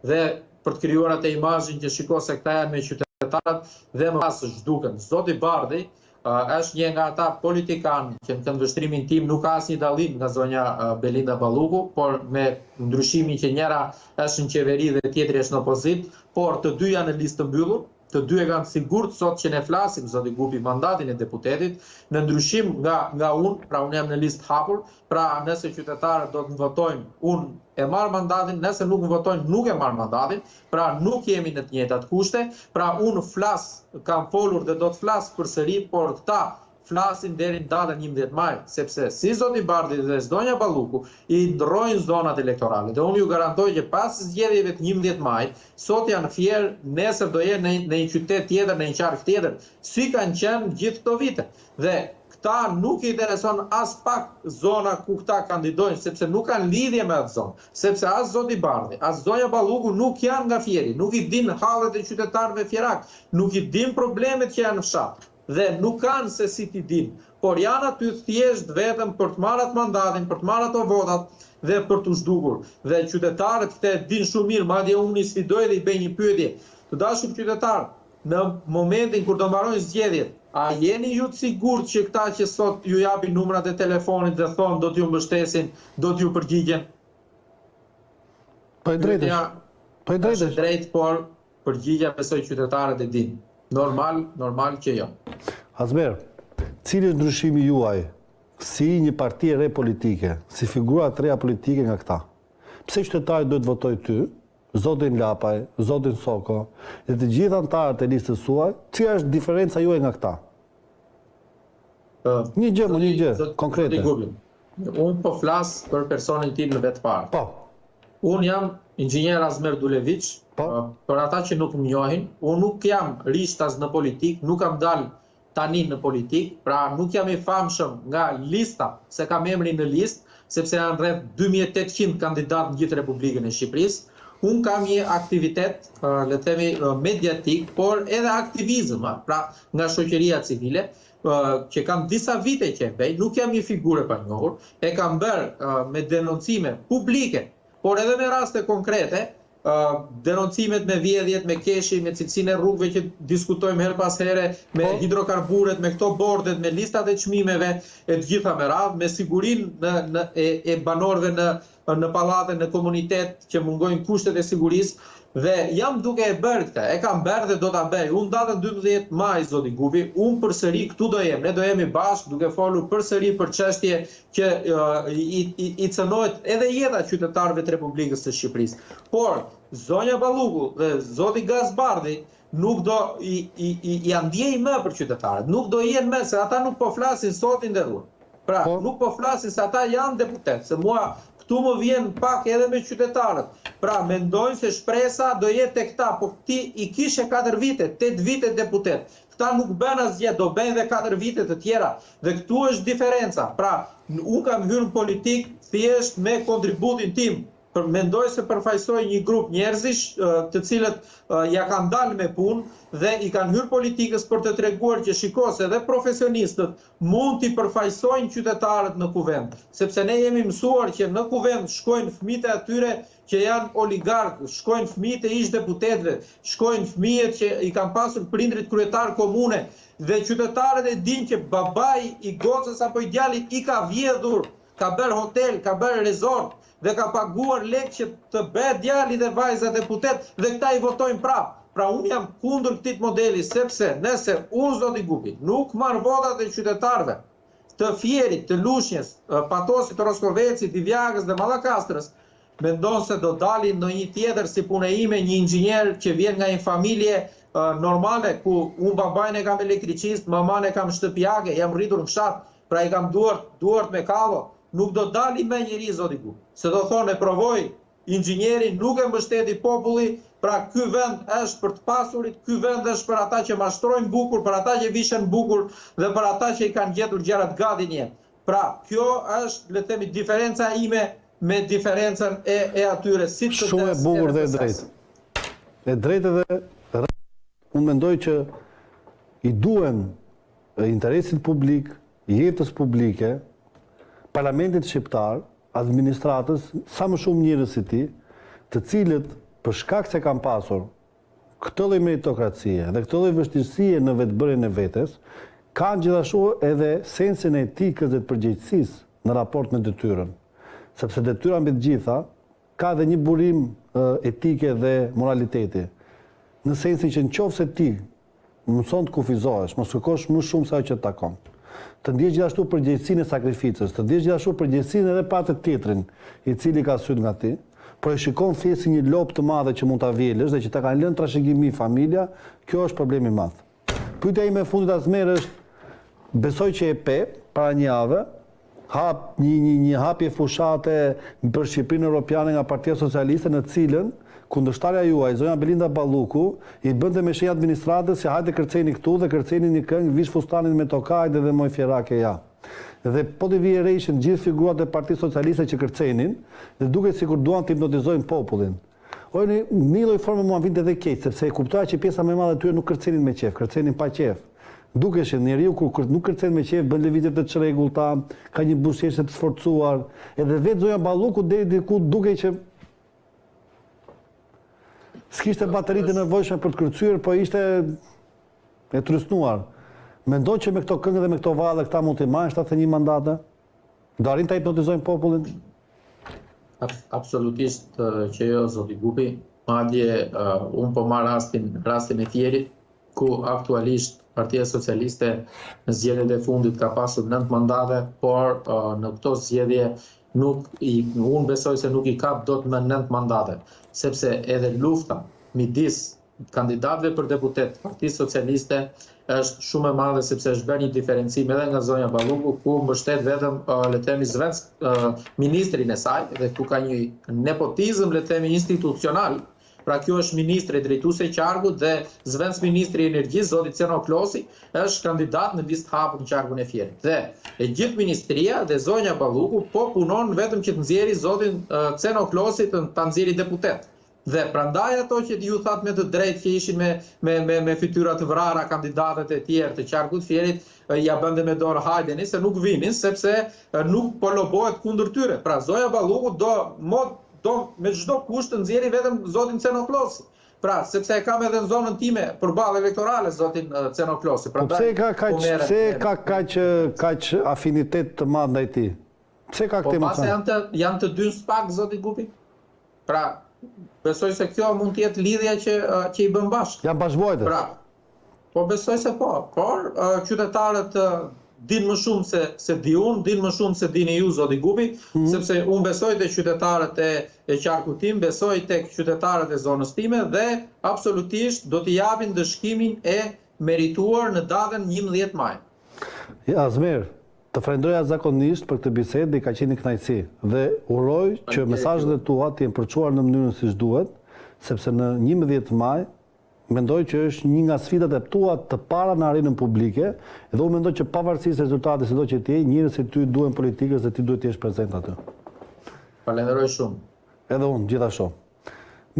dhe për të krijuar atë imazhin që shiko se këta janë me qytetarët dhe më pas zhduken. Zoti Bardhi është një nga ata politikanë që në këndvështrimin tim nuk ka asnjë dallim nga zonja Belinda Balluku, por me ndryshimin që njëra është në qeveri dhe tjetri është në opozit, por të dy janë në listë të mbyllur. Të dy e kanë sigurt sot që ne flasim, zoti Gupi, mandatin e deputetit, në ndryshim nga unë, pra unë jam në listë hapur, pra nëse qytetarët do të më votojnë, unë e marr mandatin, nëse nuk më votojnë, nuk e marr mandatin, pra nuk jemi në të njëjtat kushte, pra unë kam folur dhe do të flas përsëri, por këta flasin deri në datën 11 maj, sepse si zoti Bardhi dhe zonja Balluku i ndrojnë zonat elektorale. Dhe unë ju garantoj që pas zgjedhjeve të 11 maj, sot janë fjerë, nesër do jenë në një qytet tjetër, në një qark tjetër, si kanë qenë gjithë këto vite. Dhe këta nuk i intereson as pak zona ku këta kandidojnë, sepse nuk kanë lidhje me atë zonë, sepse as zoti Bardhi, as zonja Balluku nuk janë nga Fieri, nuk i din hallet e qytetarëve fjerak, nuk i din problemet që janë në fshat. Dhe nuk kanë se si t'i din, por janë aty thjesht vetëm për të marrë atë mandatin, për të marrë ato votat dhe për të zhdukur. Dhe qytetarët këtë din shumë mirë, madje unë i sfidoj dhe i bëj një pyetje. Të dashur qytetarë, në momentin kur do mbarojnë zgjedhjet, a jeni ju të sigurt që këta që sot ju japin numrat e telefonit dhe thonë do t'ju mbështesin, do t'ju përgjigjen? Po e drejtë. Është drejt, por përgjigja besoj qytetarët e din. Normal që jo. Azber, cili është ndryshimi juaj si një parti e re politike, si figura të reja politike nga këta? Pse qytetarët duhet votoj ty, zotin Lapaj, zotin Soko, dhe të gjithë anëtarët e listës suaj, cila është diferenca juaj nga këta? Një gjë konkrete. Unë po flas për personin tim në vetë parë. Po. Unë jam inxhinier Azmer Duleviç, për ata që nuk më njohin, unë nuk jam rishtas në politik, nuk kam dalë tani në politik, pra nuk jam i famshëm nga lista, se kam emrin në listë, sepse janë rreth 2800 kandidatë në gjithë Republikën e Shqipërisë. Unë kam një aktivitet, le të themi, mediatik, por edhe aktivizëm, pra nga shoqëria civile, që kam disa vite që e bëj, nuk jam një figure pa njohur, e kam bërë me denoncime publike, por edhe me raste konkrete, denoncimet me vjedhjet, me keshi, me cilësinë e rrugëve që diskutojmë her pas here, me hidrokarburet, me këto bordet, me listat e çmimeve, e të gjitha me radhë, me sigurinë e banorëve në pallate, në komunitet që mungojnë kushtet e sigurisë. Dhe jam duke e bërë këtë, e kam bërë dhe do ta bëj. Unë datën 12 maj, zoti Gupi, unë përsëri këtu do jem. Ne do jemi bashkë duke folur përsëri për çështje që i cënohet edhe jeta qytetarëve të Republikës së Shqipërisë. Por zonja Balluku dhe zoti Bardhi nuk do i ndjej më për qytetarët, nuk do jenë më, se ata nuk po flasin sot i nderuar. Pra, nuk po flasin se ata janë deputet, se mua këtu më vjen pak edhe me qytetarët. Pra, mendojnë se shpresa do jetë tek ta, po ti i kishe 4 vite, 8 vite deputet. Këta nuk bën asgjë, do bëjnë dhe 4 vite të tjera. Dhe këtu është diferenca. Pra, unë kam hyrë në politik thjesht me kontributin tim. Mendoj se përfaqësoj një grup njerëzish të cilët ja kanë dalë me punë dhe i kanë hyrë politikës për të treguar që shikos edhe profesionistët mund t'i përfaqësojnë qytetarët në kuvend. Sepse ne jemi mësuar që në kuvend shkojnë fëmijët e atyre që janë oligarkë, shkojnë fëmijët e ish deputetëve, shkojnë fëmijët që i kanë pasur prindrit kryetar komune dhe qytetarët e dinë që babai i gocës apo i djalit i ka vjedhur, ka bërë hotel, ka bërë resort dhe ka paguar lekë që të bëhet djali dhe vajza deputet dhe këta i votojnë prapë. Pra unë jam kundër këtij modeli, sepse nëse unë, zoti Gupi, nuk marr votat e qytetarëve të Fierit, të Lushnjës, Patosit, të Roskovecit, Divjagës dhe Mallakastrës, mendon se do dalin në një tjetër si puna ime, një inxhinier që vjen nga një familje normale, ku unë babajnë e kam elektricist, maman e kam shtëpiake, jam rritur në fshat, pra i kam duart me kallo. Nuk do dali me njëri, zoti Gupi. Se do thonë e provoj, inxhinieri nuk e mbështeti populli, pra ky vend është për të pasurit, ky vend është për ata që mashtrojnë bukur, për ata që vishen bukur dhe për ata që i kanë gjetur gjërat gati një. Pra, kjo është, le të themi, diferenca ime me diferencën e atyre. Shumë e bukur dhe e drejtë. E drejtë dhe unë mendoj që i duen interesit publik, jetës publike, parlamentit shqiptar, administratës, sa më shumë njerëz si ti, të cilët për shkak se kanë pasur këtë lloj meritokracie dhe këtë lloj vështirësie në vetbërjen e vetes, kanë gjithashtu edhe sensin e etikës dhe të përgjegjësisë në raport me detyrën. Sepse detyra mbi të gjitha ka edhe një burim etike dhe moraliteti. Në sensin që nëse ti mëson të kufizohesh, mos kërkosh më shumë se ajo që të takon. Të ndjesh gjithashtu përgjegjësinë e sakrificës, të ndjesh gjithashtu përgjegjësinë edhe pa të tjetrin, i cili ka syt nga ti, por e shikon thjesht si një lopë të madhe që mund ta vjelësh dhe që ta kanë lënë trashëgimi familja, kjo është problemi i madh. Pyetja ime e fundit Azmer është, besoj që e pe para një javë, një hapje fushate për Shqipërinë Europiane nga Partia Socialiste, në cilën kundërshtarja juaj, zonja Belinda Balluku, i bënte me shenjë administratës se hajde kërceni këtu dhe kërceni një këngë vish fustanin me tokajde dhe moj fjerake ja. Dhe po të vije rejshin gjithë figurat e Partisë Socialiste që kërcenin dhe duket sikur duan të hipnotizojnë popullin. Një lloj forme mua vinte edhe keq, sepse e kuptoja që pjesa më e madhe e tyre nuk kërcenin me qef, kërcenin pa qef. Dukeshin njeriu kur nuk kërcen me qef, bën lëvizje të çrregullta, ka një buzëqeshje të sforcuar, edhe vetë zonja Balluku deri diku dukej që s'kishte bateritë nevojshme për të kërcyer, po ishte e trysnuar. Mendon që me këto këngë dhe me këto valle këta mund të marrin 71 mandate? Do arrin ta hipnotizojnë popullin? Absolutisht që jo, zoti Gupi. Madje unë po marr rastin e Fierit, ku aktualisht Partia Socialiste në zgjedhjet e fundit ka pasur 9 mandate, por në këto zgjedhje unë besoj se nuk i kap dot me 9 mandate, sepse edhe lufta midis kandidatëve për deputet Partisë Socialiste është shumë e madhe, sepse është bërë një diferencim edhe nga zonja Balluku, ku mbështet vetëm le të themi zvensk ministrin e saj, dhe këtu ka një nepotizëm le të themi institucional. Pra kjo është ministri drejtuese i qarkut dhe zvensk ministri i energjisë, zoti Ceno Klosi, është kandidat në listë hapur në qarkun e Fierit. Dhe e gjithë ministria dhe zonja Balluku po punon vetëm që të nxjerrë zotin Ceno Klosi ta nxjerrë deputet. Dhe prandaj ato që ju thatë me të drejtë që ishin me fytyra të vrara kandidatët e tjerë të qarkut Fierit, ja bënde me dorë hajdeni se nuk vinin, sepse nuk po lobohet kundër tyre. Pra zonja Balluku do me çdo kusht të nxjerrë vetëm zotin Ceno Klosi. Pra, sepse e kam edhe në zonën time përballë elektorale zotin Ceno Klosi. Pse ka kaq afinitet të madh ndaj tij? Pse ka këtë emocion? Janë të dy spak zoti Gupi. Pra, besoj se kjo mund të jetë lidhja që i bën bashkë. Janë bashkëvojtës. Pra, po besoj se po, por qytetarët din më shumë se di unë, din më shumë se dini ju zoti Gupi, sepse unë besoj te qytetarët e qarkut tim, besoj tek qytetarët e zonës time dhe absolutisht do t'i japin dëshkimin e merituar në datën 11 maj. Ja, Azmer, të falenderoj zakonisht për këtë bisedë dhe ka qenë një kënaqësi dhe uroj që mesazhet e tua të jenë përçuar në mënyrën siç duhet, sepse në 11 maj mendoj që është një nga sfidat e tua të para në arenën publike, dhe unë mendoj që pavarësisht rezultatit sido që ti je, njerëzit si ty duhen politikës dhe ti duhet të jesh prezant aty. Falenderoj shumë. Edhe unë, gjithashtu.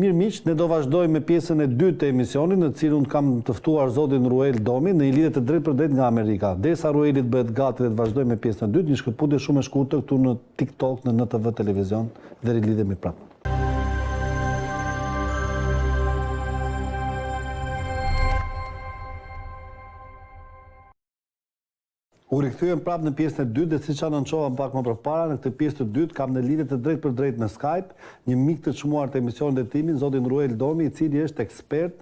Mirë miq, ne do vazhdojmë me pjesën e dytë të emisionit, në cilën unë kam të ftuar zotin Ruel Domi në një lidhje të drejtë për drejtë nga Amerika. Derisa Rueli të bëhet gati dhe të vazhdojmë me pjesën e dytë, një shkëputje shumë e shkurtër këtu në TikTok, në NTV Televizion, dhe rilidhemi prapë. U rikthyem prapë në pjesën e dytë dhe siç anonçova pak më përpara, në këtë pjesë të dytë kam në lidhje të drejtë për drejtë në Skype një mik të çmuar të emisionit të timin, zotin Ruel Domi, i cili është ekspert,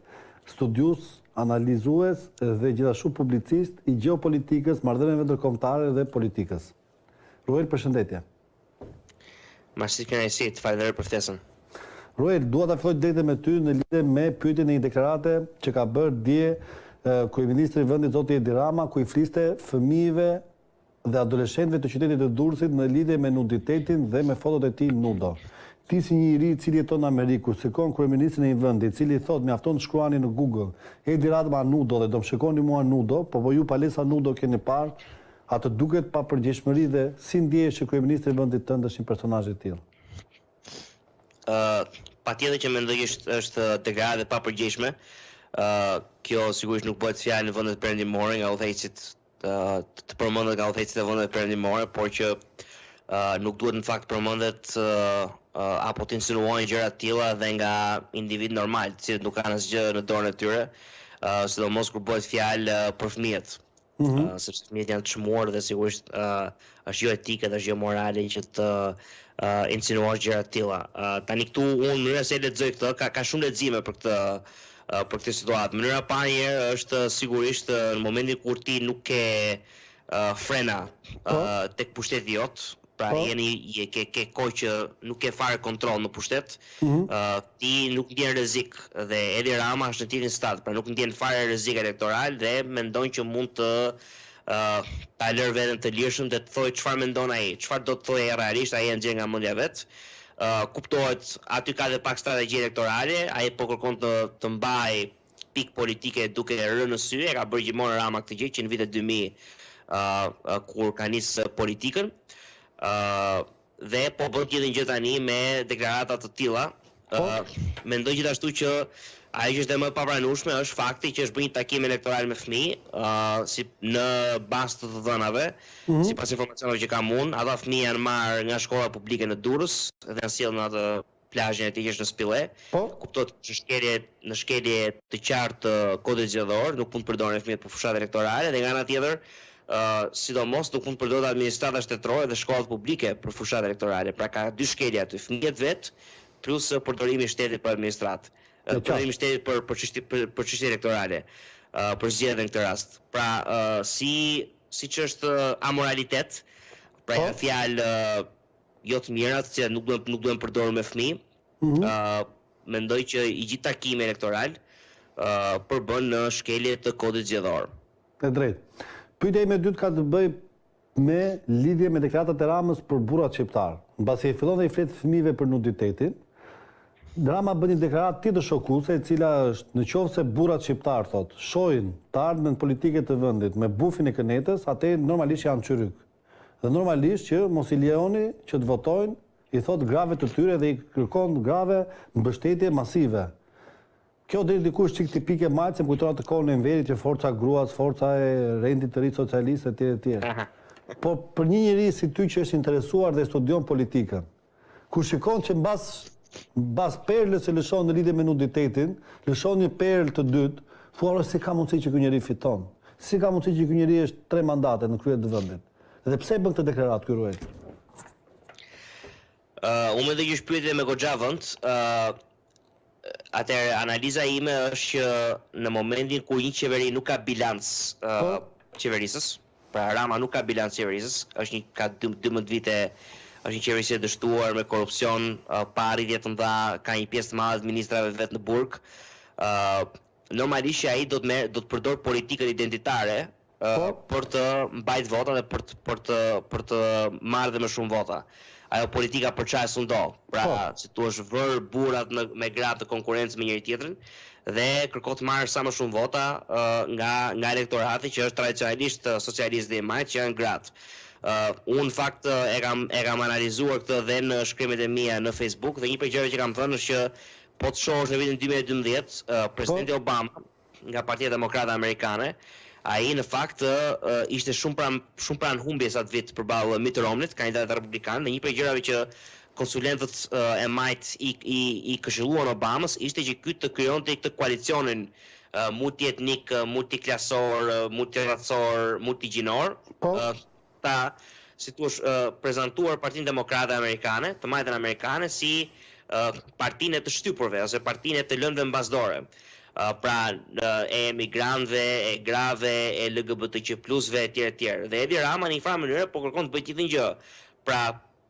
studius, analizues dhe gjithashtu publicist i gjeopolitikës, marrëdhënieve ndërkombëtare dhe politikës. Ruel, përshëndetje. Mashti kënaqësi, të falenderoj për ftesën. Ruel, dua ta filloj drejtë me ty në lidhje me pyetjen e një deklarate që ka bërë dje kryeministri i vendit zoti Edi Rama, ku i fliste fëmijëve dhe adoleshentëve të qytetit të Durrësit në lidhje me nuditetin dhe me fotot e tij nudo. Ti si një iri i cili jeton në Amerikë, kur shikon kryeministrin e një vendi i cili thotë mjafton të shkruani në Google Edi Rama nudo dhe do më shikoni mua nudo, po ju palesa nudo keni parë, atë duket pa përgjegjshmëri dhe si ndjehesh që kryeministri i vendit tënd është një personazh i tillë? Patjetër që mendoj që është deklaratë pa përgjegjshme. Kjo sigurisht nuk bëhet fjalë në vendet perëndimore nga udhëheqësit të përmendet nga udhëheqësit e vendeve perëndimore, por që nuk duhet në fakt përmendet apo të insinuojnë gjëra të tilla dhe nga individ normal, të cilët nuk kanë asgjë në dorën e tyre, sidomos kur bëhet fjalë për fëmijët. sepse fëmijët janë të çmuar dhe sigurisht është jo etike dhe është jo morale që të insinuosh gjëra të tilla. Tani këtu unë mënyra se lexoj këtë, ka shumë lexime për këtë situatë. Mënyra e parë është sigurisht në momentin kur ti nuk ke frena tek pushteti jot, pra ke kohë që nuk ke fare kontroll në pushtet, ti nuk ndjen rrezik dhe Edi Rama është në tilin stat, pra nuk ndjen fare rrezik elektoral dhe mendon që mund të ta lërë veten të lirshëm dhe të thojë çfarë mendon ai, çfarë do të thojë realisht ai nxjerr nga mendja vet. Kuptohet, aty ka dhe pak strategji elektorale, ai po kërkon të mbajë pikë politike duke rënë në sy, e ka bërë gjithmonë Rama këtë gjë që në vitet 2000 kur ka nisë politikën. Dhe po bën gjithë gjë tani me deklarata të tilla. Mendoj gjithashtu që ajo që është më e papranueshme është fakti që është bërë një takim elektoral me fëmijë, si në bazë të dhënave, sipas informacioneve që kam unë, ata fëmijë janë marrë nga shkolla publike në Durrës dhe janë sjellë në atë plazhin e tij që është në Spillë. Kuptohet që në shkelje të qartë të kodit zgjedhor, nuk mund të përdoren fëmijët për fushat elektorale dhe nga ana tjetër sidomos nuk mund të përdoret administrata shtetërore dhe shkollat publike për fushat elektorale. Pra ka dy shkelje aty, fëmijët vet plus përdorimi i shtetit për administratë. Përdorimi i shtetit për çështje elektorale, për zgjedhje në këtë rast. Pra siç është amoralitet, pra janë fjalë jo të mira që nuk duhen përdorur me fëmijë. Mendoj që i gjithë takimi elektoral përbën në shkelje të kodit zgjedhor. E drejtë. Pyetja ime e dytë ka të bëjë me lidhje me deklaratat e Ramës për burrat shqiptar. Mbasi e fillon dhe i flet fëmijëve për nuditetin, Rama bën një deklaratë tjetër shokuese, e cila është në qoftë se burrat shqiptar thotë, shohin të ardhmen politike të vendit me bufin e kënetës, atë normalisht janë çyryk. Dhe normalisht që mos i lejoni që të votojnë, i thot grave të tyre dhe i kërkon grave mbështetje masive. Kjo deri dikush çik tipike majtë, se më kujton atë kohën e Enverit që forca gruas, forca e rendit të ri socialiste etj. Po për një njerëz si ty që është interesuar dhe studion politikën, kur shikon që mbas perlës që lëshon në lidhje me nuditetin, lëshon një perlë të dytë, thua si ka mundësi që ky njeri fiton? Si ka mundësi që ky njeri është 3 mandate në krye të vendit? Dhe pse bën këtë deklaratë ky ruajt? Unë mendoj që është pyetje me goxha vend. Atëherë analiza ime është që në momentin kur një qeveri nuk ka bilanc qeverisës, pra Rama nuk ka bilanc qeverisës, ka 12 vite, është një qeverisje dështuar me korrupsion, pa arritje të mëdha, ka një pjesë të madhe të ministrave vetë në burg. Normalisht ai do të përdor politikën identitare për të mbajtur vota dhe për të marrë dhe më shumë vota. Ajo politika për çfarë sundo. Pra, si tu është vërë burrat me gratë të konkurrencë me njëri tjetrin dhe kërkon të marrë sa më shumë vota nga elektorati që është tradicionalisht socialist dhe i majt që janë gratë. Unë në fakt e kam analizuar këtë dhe në shkrimet e mia në Facebook dhe një prej gjërave që kam thënë është që po të shohësh në vitin 2012 presidenti Obama nga Partia Demokrate Amerikane, ai në fakt ishte shumë pranë humbjes atë vit përballë Mitt Romneyt, kandidatit republikan, dhe një prej gjërave që konsulentët e majt i këshilluan Obamës ishte që ky të krijonte këtë koalicionin multietnik, multiklasor, multiracor, multigjinor, ta si thua prezantuar Partinë Demokrate Amerikane, të majtën amerikane si partinë e të shtypurve ose partinë e të lëndëve mbasdore. Pra e emigrantëve, e grave, e LGBTQ+-ve etj. Dhe Edi Rama në një farë mënyrë po kërkon të bëjë gjithë një gjë. Pra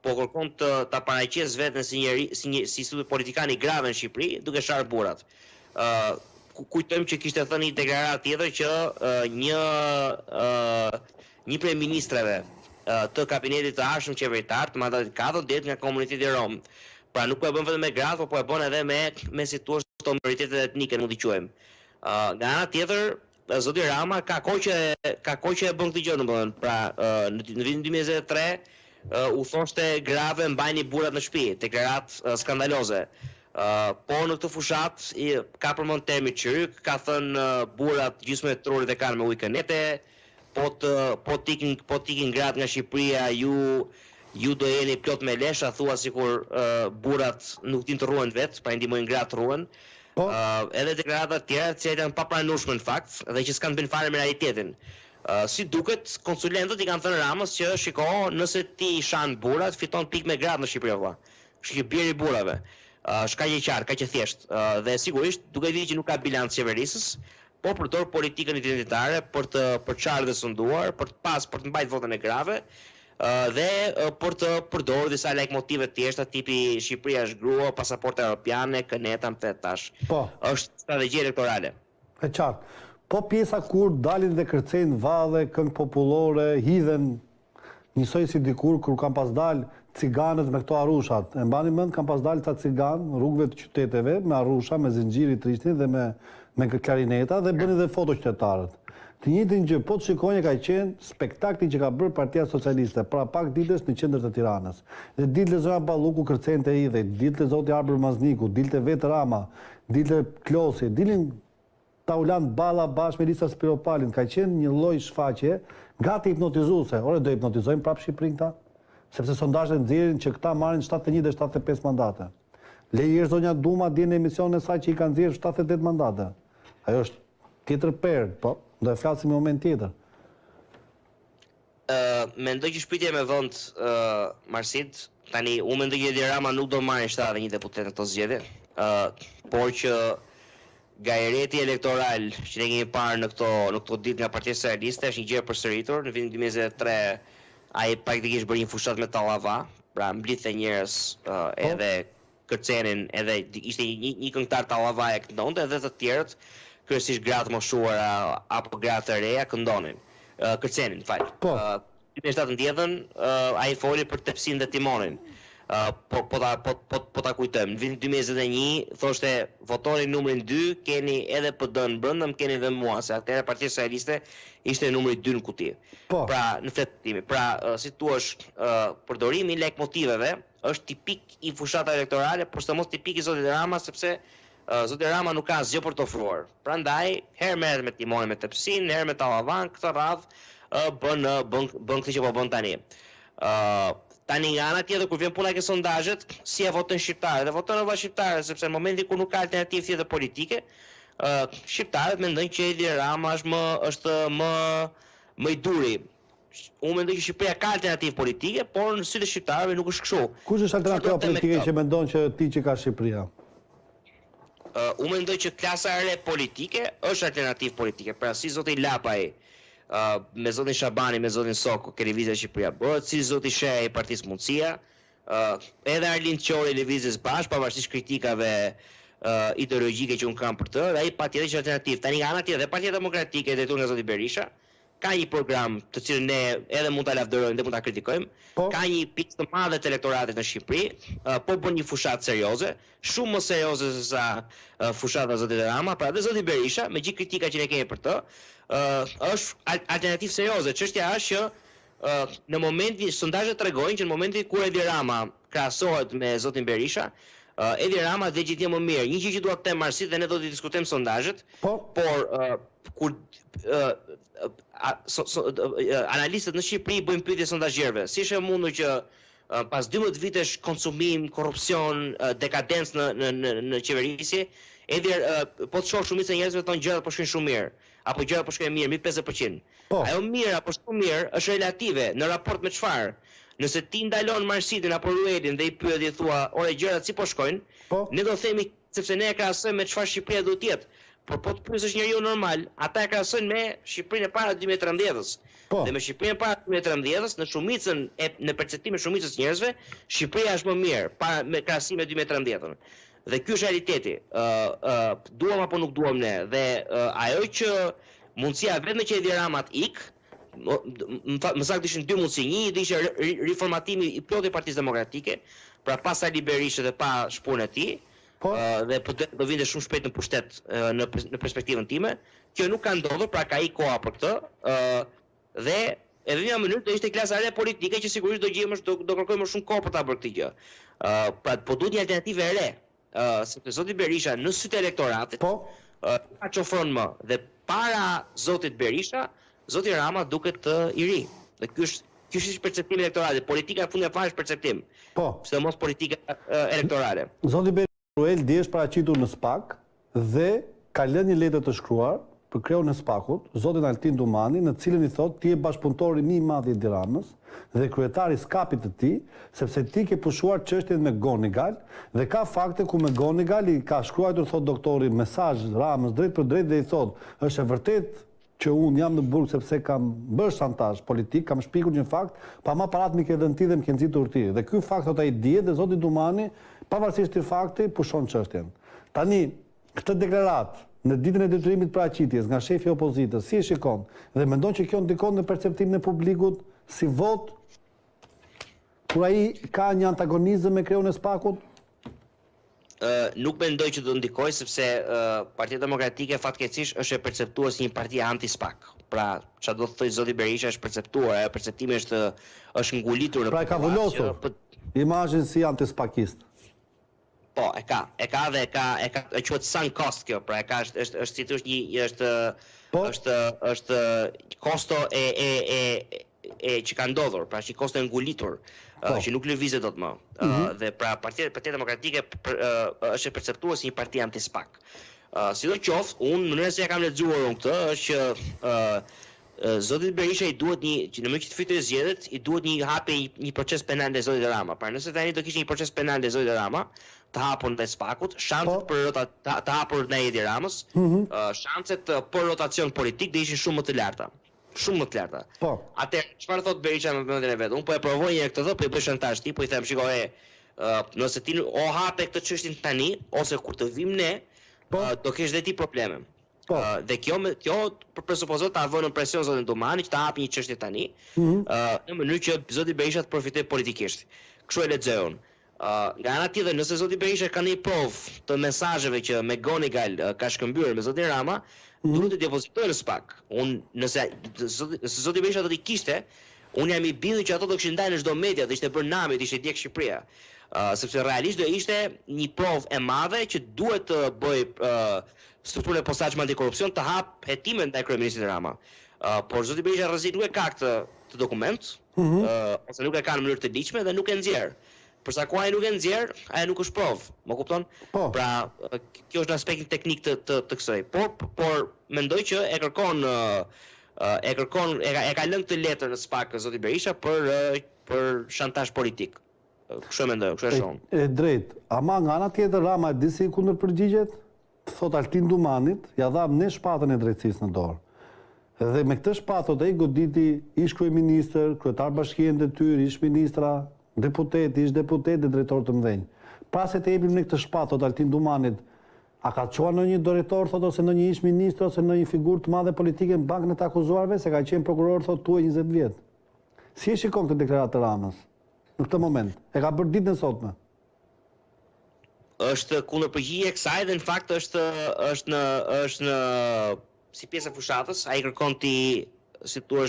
po kërkon ta paraqesë veten si politikan i grave në Shqipëri, duke sharë burrat. Kujtojmë që kishte thënë një deklaratë tjetër që një prej ministrave të kabinetit të arshëm qeveritar të mandatit 4 det nga komuniteti rom. Pra nuk po e bën vetëm me gratë, po e bën edhe me si thua minoritetet etnike, mund t'i quajmë. Nga ana tjetër, zoti Rama ka kohë që e bën këtë gjë, domethënë, pra në vitin 2023 u thoshte grave mbajni burrat në shtëpi, deklaratë skandaloze. Po në këtë fushat ka përmend termi çyryk, ka thënë burrat gjysmë e trurit e kanë me ujë kënete, po tikin gratë nga Shqipëria, ju do jeni plot me lesha, thua sikur burrat nuk din të ruhen vetë, pra i ndihmojnë gratë ruhen. Edhe deklarata të tjera që janë papranueshme në fakt dhe që s'kan bën fare me realitetin. Si duket, konsulentët i kanë thënë Ramës që shiko, nëse ti shan burrat, fiton pikë me gratë në Shqipëri valla. Kështu që bjeri burrave. Shka që qartë, ka që thjesht. Dhe sigurisht, duke ditë që nuk ka bilanc qeverisës, po përdor politikën identitare për të përçarë dhe sunduar, për të mbajtë votën e grave, dhe për të përdorur disa leitmotive të tjeshta tipi Shqipëria është grua, pasaporta europiane, këneta më thet tash. Po. Është strategji elektorale. E qartë. Po pjesa kur dalin dhe kërcejnë valle, këngë popullore, hidhen njësoj si dikur kur kanë pas dalë ciganët me këto arushat. E mbani mend kanë pas dalë ta ciganë rrugëve të qyteteve me arusha, me zinxhiri trishtin dhe me klarineta dhe bënin dhe foto qytetarët. Të njëjtin gjë, po të shikoni ka qenë spektakli që ka bërë Partia Socialiste pra pak ditësh në qendër të Tiranës. Dhe dilte zona Balluku kërcente idhej, dilte zoti Arbër Mazniku, dilte vetë Rama, dilte Klosi, dilin Taulan Balla bashkë me Lisa Spiropalin, ka qenë një lloj shfaqje gati hipnotizuese. Ore do hipnotizojmë prapë Shqipërinë këta? Sepse sondazhet nxjerrin që këta marrin 71 dhe 75 mandate. Lejer zonja Duma dje në emisionin e saj që i kanë nxjerrë 78 mandate. Ajo është tjetër perë, po, do e flasim në moment tjetër. Mendoj që shpytje me vend Marsit, tani unë mendoj që Edi Rama nuk do marrë 71 deputet në këto zgjedhje, por që gajreti elektoral që ne kemi parë në këto ditë nga Partia Socialiste është një gjë e përsëritur. Në vitin 2023 ai praktikisht bëri një fushat me tallava, pra mblidhte njerëz edhe kërcenin, edhe ishte një këngëtar tallavaje këndonte, edhe të tjerët, kryesisht gratë moshuara apo gratë të reja këndonin. Kërcenin, fal. 2017-ën ai foli për tepsin dhe timonin. Po ta kujtojmë. Në vitin 2021 thoshte votoni numrin 2, keni edhe PD-n brenda, keni edhe mua, se atëherë Partia Socialiste ishte numri 2 në kuti. Pra, në fletimi. Pra, si thua, përdorimi i leitmotiveve është tipik i fushatave elektorale, por së mos tipik i zotit Rama, sepse zoti Rama nuk ka asgjë për të ofruar. Prandaj, herë merret me timonin me tepsin, herë me tallavan, këtë radhë bën këtë që po bën tani. Tani nga ana tjetër kur vjen puna ke sondazhet, si e votojnë shqiptarët? E votojnë edhe shqiptarët, sepse në momentin kur nuk ka alternativë tjetër politike, shqiptarët mendojnë që Edi Rama është më i duri. Unë mendoj që Shqipëria ka alternativë politike, por në sytë e shqiptarëve nuk është kështu. Kush është alternativa politike që mendon që ti që ka Shqipëria? Unë mendoj që klasa e re politike është alternativë politike. Pra si zoti Lapaj, me zotin Shabani, me zotin Soko, ke Lëvizja Shqipëria Bëhet, si zoti Sheha i Partisë Mundësia, edhe Arlind Qori Lëvizjes Bashkë, pavarësisht kritikave ideologjike që unë kam për të, dhe ai patjetër që alternativë. Tani nga ana tjetër, dhe Partia Demokratike e drejtuar nga zoti Berisha, ka një program të cilën ne edhe mund ta lavdërojmë dhe mund ta kritikojmë. Ka një pjesë të madhe të elektoratit në Shqipëri, po bën një fushatë serioze, shumë më serioze se sa fushata e zotit Rama, pra dhe zoti Berisha, me gjithë kritika që ne kemi për të, është alternativë serioze. Çështja është që në momentin sondazhet tregojnë që në momentin kur Edi Rama krahasohet me zotin Berisha, Edi Rama dhe gjithë më mirë. Një gjë që dua të them Marsit dhe ne do të diskutojmë sondazhet, por kur analistët në Shqipëri bëjnë pyetje sondazherëve, si është e mundur që pas 12 vitesh konsumim, korrupsion, dekadencë në qeverisje, po të shoh shumica e njerëzve thonë gjërat po shkojnë shumë mirë, apo gjërat po shkojnë mirë, mbi 50%. Ajo mirë apo shumë mirë është relative në raport me çfarë? Nëse ti ndalon Marsitin apo Ruelin dhe i pyet i thua, "Ore gjërat si po shkojnë?" Ne do themi sepse ne e krahasojmë me çfarë Shqipëria duhet të jetë. Por po të pyesësh njeriu normal, ata e krahasojnë me Shqipërinë e para 2013-s. Dhe me Shqipërinë e para 2013-s, në shumicën në perceptimin e shumicës njerëzve, Shqipëria është më mirë me krahasim me 2013-ën. Dhe ky është realiteti. Duam apo nuk duam ne. Dhe ajo që mundësia vetëm që Edi Rama të ik, më saktë ishin dy mundësi. Një ishte riformatimi i plotë i Partisë Demokratike, pra pas Ali Berishës dhe pa shpunën e tij. Dhe do vinte shumë shpejt në pushtet në perspektivën time. Kjo nuk ka ndodhur, pra ka i koha për këtë. Dhe edhe një mënyrë do ishte klasa e re politike që sigurisht do kërkojmë më shumë kohë për ta bërë këtë gjë. Pra po duhet një alternativë e re. Sepse zoti Berisha në sytë e elektoratit ka çofron më dhe para zotit Berisha, zoti Rama duket i ri. Dhe ky është perceptimi elektoral. Politika në fund e fare është perceptim. Pse mos politika elektorale. Zoti Ruel djesh paraqitur në SPAK dhe ka lënë një letër të shkruar për kreun e SPAK-ut, zotin Altin Dumani, në cilën i thotë ti je bashkëpunëtori më i madh i Tiranës dhe kryetari skapit të tij, sepse ti ke pushuar çështjen me Gonigal dhe ka fakte ku me Gonigal i ka shkruar thotë doktori mesazh Ramës drejt për drejt dhe i thotë është e vërtet që unë jam në burg sepse kam bërë shantazh politik, kam shpikur një fakt, pa ma parat mi ke dhënë ti dhe më ke nxitur ti. Dhe ky fakt thotë ai dihet dhe zoti Dumani, pavarësisht këtij fakti, pushon çështjen. Tani, këtë deklaratë në ditën e detyrimit për aqitjes nga shefi i opozitës, si e shikon? Dhe mendon që kjo ndikon në perceptimin e publikut si vot kur ai ka një antagonizëm me kreun e SPAK-ut? Nuk mendoj që do ndikoj sepse Partia Demokratike fatkeqësisht është e perceptuar si një parti anti-SPAK. Pra, çfarë do të thotë zoti Berisha është perceptuar, perceptimi është ngulitur në pra e ka vulosur imazhin si anti-SPAKist. Po, e ka dhe e quhet sunk cost kjo, pra e ka është si thosh një është kosto e që ka ndodhur, pra që kosto e ngulitur, që nuk lëvizet dot më. Dhe pra Partia Demokratike është e perceptuar si një parti anti-SPAK. Sidoqoftë, unë në mënyrë se e kam lexuar unë këtë është që zotit Berisha i duhet që në mënyrë që të fitoj zgjedhjet, i duhet një hapje një proces penal ndaj zotit Rama. Pra nëse tani do kishte një proces penal ndaj zotit Rama, të hapur ndaj SPAK-ut, shanset për të hapur ndaj Edi Ramës, shanset për rotacion politik do ishin shumë më të larta. Shumë më të larta. Atëherë, çfarë thot Berisha në momentin e vet? Unë po e provoj një këtë, po i bëj shantazh ti, po i them, shikoj, nëse ti o hape këtë çështjen tani ose kur të vim ne, do kesh dhe ti probleme. Dhe kjo presupozon ta vënë në presion zotin Dumani që ta hapi një çështje tani, në mënyrë që zoti Berisha të përfitojë politikisht. Kështu e lexoj unë. Nga ana tjetër, nëse zoti Berisha ka një provë të mesazheve që me Gonigal ka shkëmbyer me zotin Rama, duhet të depozitojë në SPAK. Nëse zoti Berisha do t'i kishte, unë jam i bindur që ato do kishin ndajë në çdo media, do ishte bërë nami, do ishte djeg Shqipëria. Sepse realisht do ishte një provë e madhe që duhet të bëj strukturën e posaçme antikorrupsion të hap hetime ndaj kryeministit Rama. Por zoti Berisha rrezik nuk e ka këtë dokument, ose nuk e ka në mënyrë të ligjshme dhe nuk e nxjerr. Përsa ku ai nuk e nxjerr, ai nuk është provë, më kupton? Pra, kjo është në aspektin teknik të kësaj. Por mendoj që e ka lënë këtë letër në SPAK zoti Berisha për shantazh politik. Kështu mendoj, kështu e shoh. E drejt, ama nga ana tjetër Rama e di si kundërpërgjigjet? Thot Altin Dumanit, ja dham ne shpatën e drejtësisë në dorë. Dhe me këtë shpatë ai goditi ish kryeministër, kryetar bashkie në detyrë, ish ministra, deputet, ish deputet dhe drejtor të mëdhenj. Pra se të jepim në këtë shpatë, thot Altin Dumanit, a ka çuar në një drejtor, thot, ose në një ish ministër, ose në një figurë të madhe politike në bankën e të akuzuarve, se ka qenë prokuror, thot, tuaj 20 vjet. Si e shikon këtë deklaratë të Ramës në këtë moment? E ka bërë ditën e sotme. Është kundërpërgjigje kësaj dhe në fakt është në si pjesë e fushatës, ai kërkon ti si thua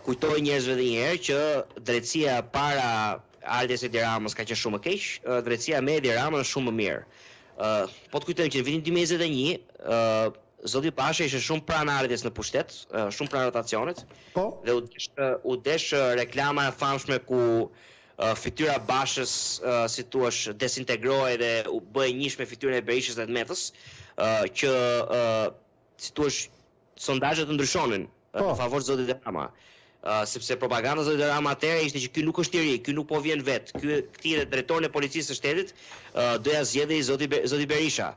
kujtoj njerëzve edhe një herë që drejtësia para ardhjes së Edi Ramës ka qenë shumë e keq, drejtësia me Edi Ramën është shumë më mirë. Po të kujtojmë që në vitin 2021 zoti Pasha ishte shumë pranë ardhjes në pushtet, shumë pranë rotacionit, dhe u desh reklama e famshme ku fytyra Bashës, si thua, desintegroi dhe u bë njësh me fytyrën e Berishës dhe të Metës, që si thua sondazhet të ndryshonin në favor zotit Rama. Sepse propaganda zotit Rama atëherë ishte që ky nuk është i ri, ky nuk po vjen vet, ky dhe drejtori i policisë së shtetit doja zgjedhej zoti Berisha.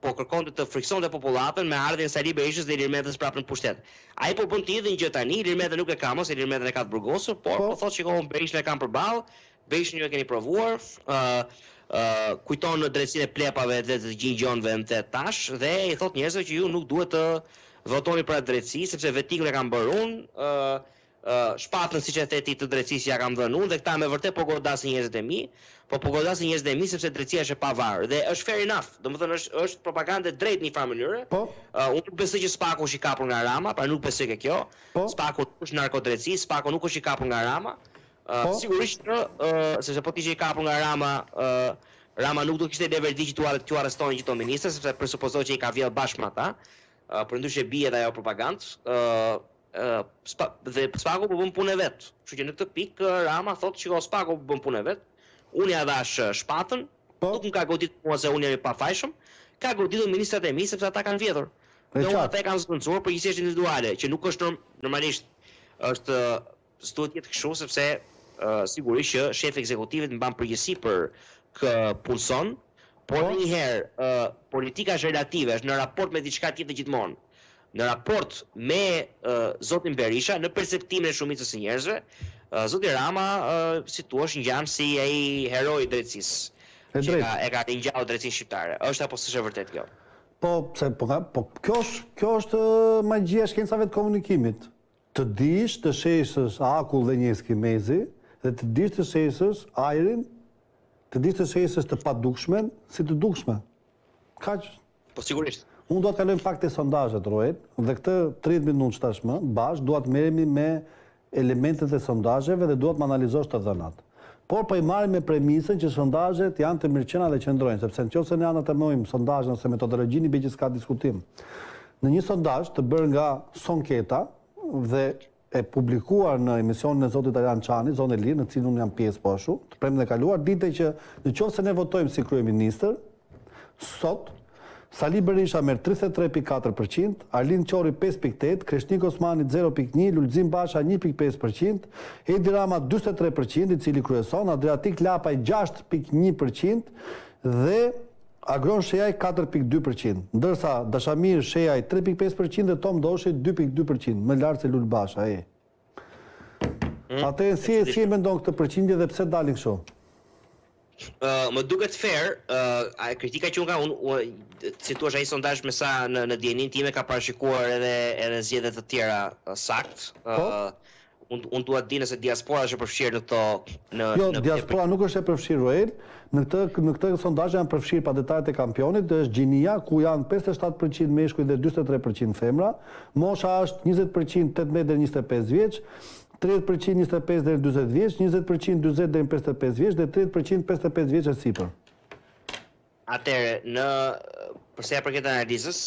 Po kërkonte të friksonte popullatën me ardhjen e Sali Berishës dhe Ilir Metës prapë në pushtet. Ai po bën ti edhe një gjë tani, Ilir Meta nuk e ka mos, Ilir Meta e ka të burgosur, por po thotë shikoj Berishën e kam përballë, Berishën ju e keni provuar, kujton në drejtsinë e plepave dhe të gjinjonëve në tash dhe i thot njerëzve që ju nuk duhet të votoni për atë drejtësi sepse vetikun e kam bërë unë, shpatën siç e theti të drejtësisë ja kam dhënë unë dhe këta me vërtet po godasin njerëzit e mi, po godasin njerëzit e mi sepse drejtësia është e pavarur dhe është fair enough. Domethënë është propagandë drejt në një farë mënyre. Unë nuk besoj që SPAK-u është i kapur nga Rama, pra nuk besoj kjo. SPAK-u është narkodrejtësi, SPAK-u nuk është i kapur nga Rama. Sigurisht sepse po të ishte i kapur nga Rama, Rama nuk do kishte leverdi që t'u arrestonin gjithë ministrë, sepse presupozoj që i ka vjedhur bashkë me ata. Për ndryshe bie edhe ajo propagandë. Dhe SPAK-u po bën punën e vet. Kështu që në këtë pikë Rama thotë që SPAK-u po bën punën e vet. Unë ja dash shpatën, nuk më ka goditur mua se unë jam i pafajshëm. ka goditur ministrat e mi sepse ata kanë vjedhur. Dhe ata e kanë zëvendësuar përgjegjësisht individuale, që nuk është normalisht është s'duhet jetë kështu sepse sigurisht që shefi ekzekutivit mban përgjegjësi për kë punson, por njëherë politika është relative, është në raport me diçka tjetër gjithmonë. Në raport me zotin Berisha, në perceptimin e shumicës së njerëzve, zoti Rama si thua ngjan si ai heroi i drejtësisë. Që e ka ringjallë drejtësinë shqiptare. Është apo s'është e vërtet kjo? Po kjo është magjia e shkencave të komunikimit. Të dish të shesës akull dhe njeski mezi, dhe të dish të shesës ajrin, të dish të shesës të padukshme si të dukshme. Kaq. Po sigurisht. Unë do të kalojmë pak të sondazhet, Roel, dhe këtë 30 minutë tashmë, bashkë duhet merremi me elementet e sondazheve dhe duhet më analizosh të dhënat. Por po i marrim me premisën që sondazhet janë të mirëqenia dhe qëndrojnë, sepse nëse ne analizojmë sondazhin ose metodologjinë i që s'ka diskutim. Në një sondazh të bërë nga Sonketa dhe e publikuar në emisionin e zotit Arjan Çani, Zonë e Lirë, në cilën unë jam pjesë po ashtu, të premten e kaluar, dite që nëse ne votojmë si kryeministër, sot Sali Berisha merr 33.4%, Arlind Qori 5.8%, Kreshnik Osmani 0.1%, Lulzim Basha 1.5%, Edi Rama 43%, i cili kryeson, Adriatik Lapaj 6.1% dhe Agron Shejaj 4.2%, ndërsa Dashamir Shejaj 3.5% dhe Tom Doshi 2.2%, më lartë se Lul Basha. Atë si e mendon këtë përqindje dhe pse dalin kështu? Më duket fair, kritika që unë ka, si thua ai sondazh me sa në dijenin time ka parashikuar edhe zgjedhje të tjera sakt. Unë duhet di nëse diaspora është e përfshirë në këto Jo, diaspora nuk është e përfshirë, Roel. Në këtë sondazh janë përfshirë pa detajet e kampionit, është Gjinia, ku janë 57% meshkuj dhe 43% femra. Mosha është 20% 18 deri 25 vjeç, 30% 25 deri 40 vjeç, 20% 40 deri 55 vjeç dhe 30% 55 vjeç e sipër. Atëherë, përsa ja përket analizës,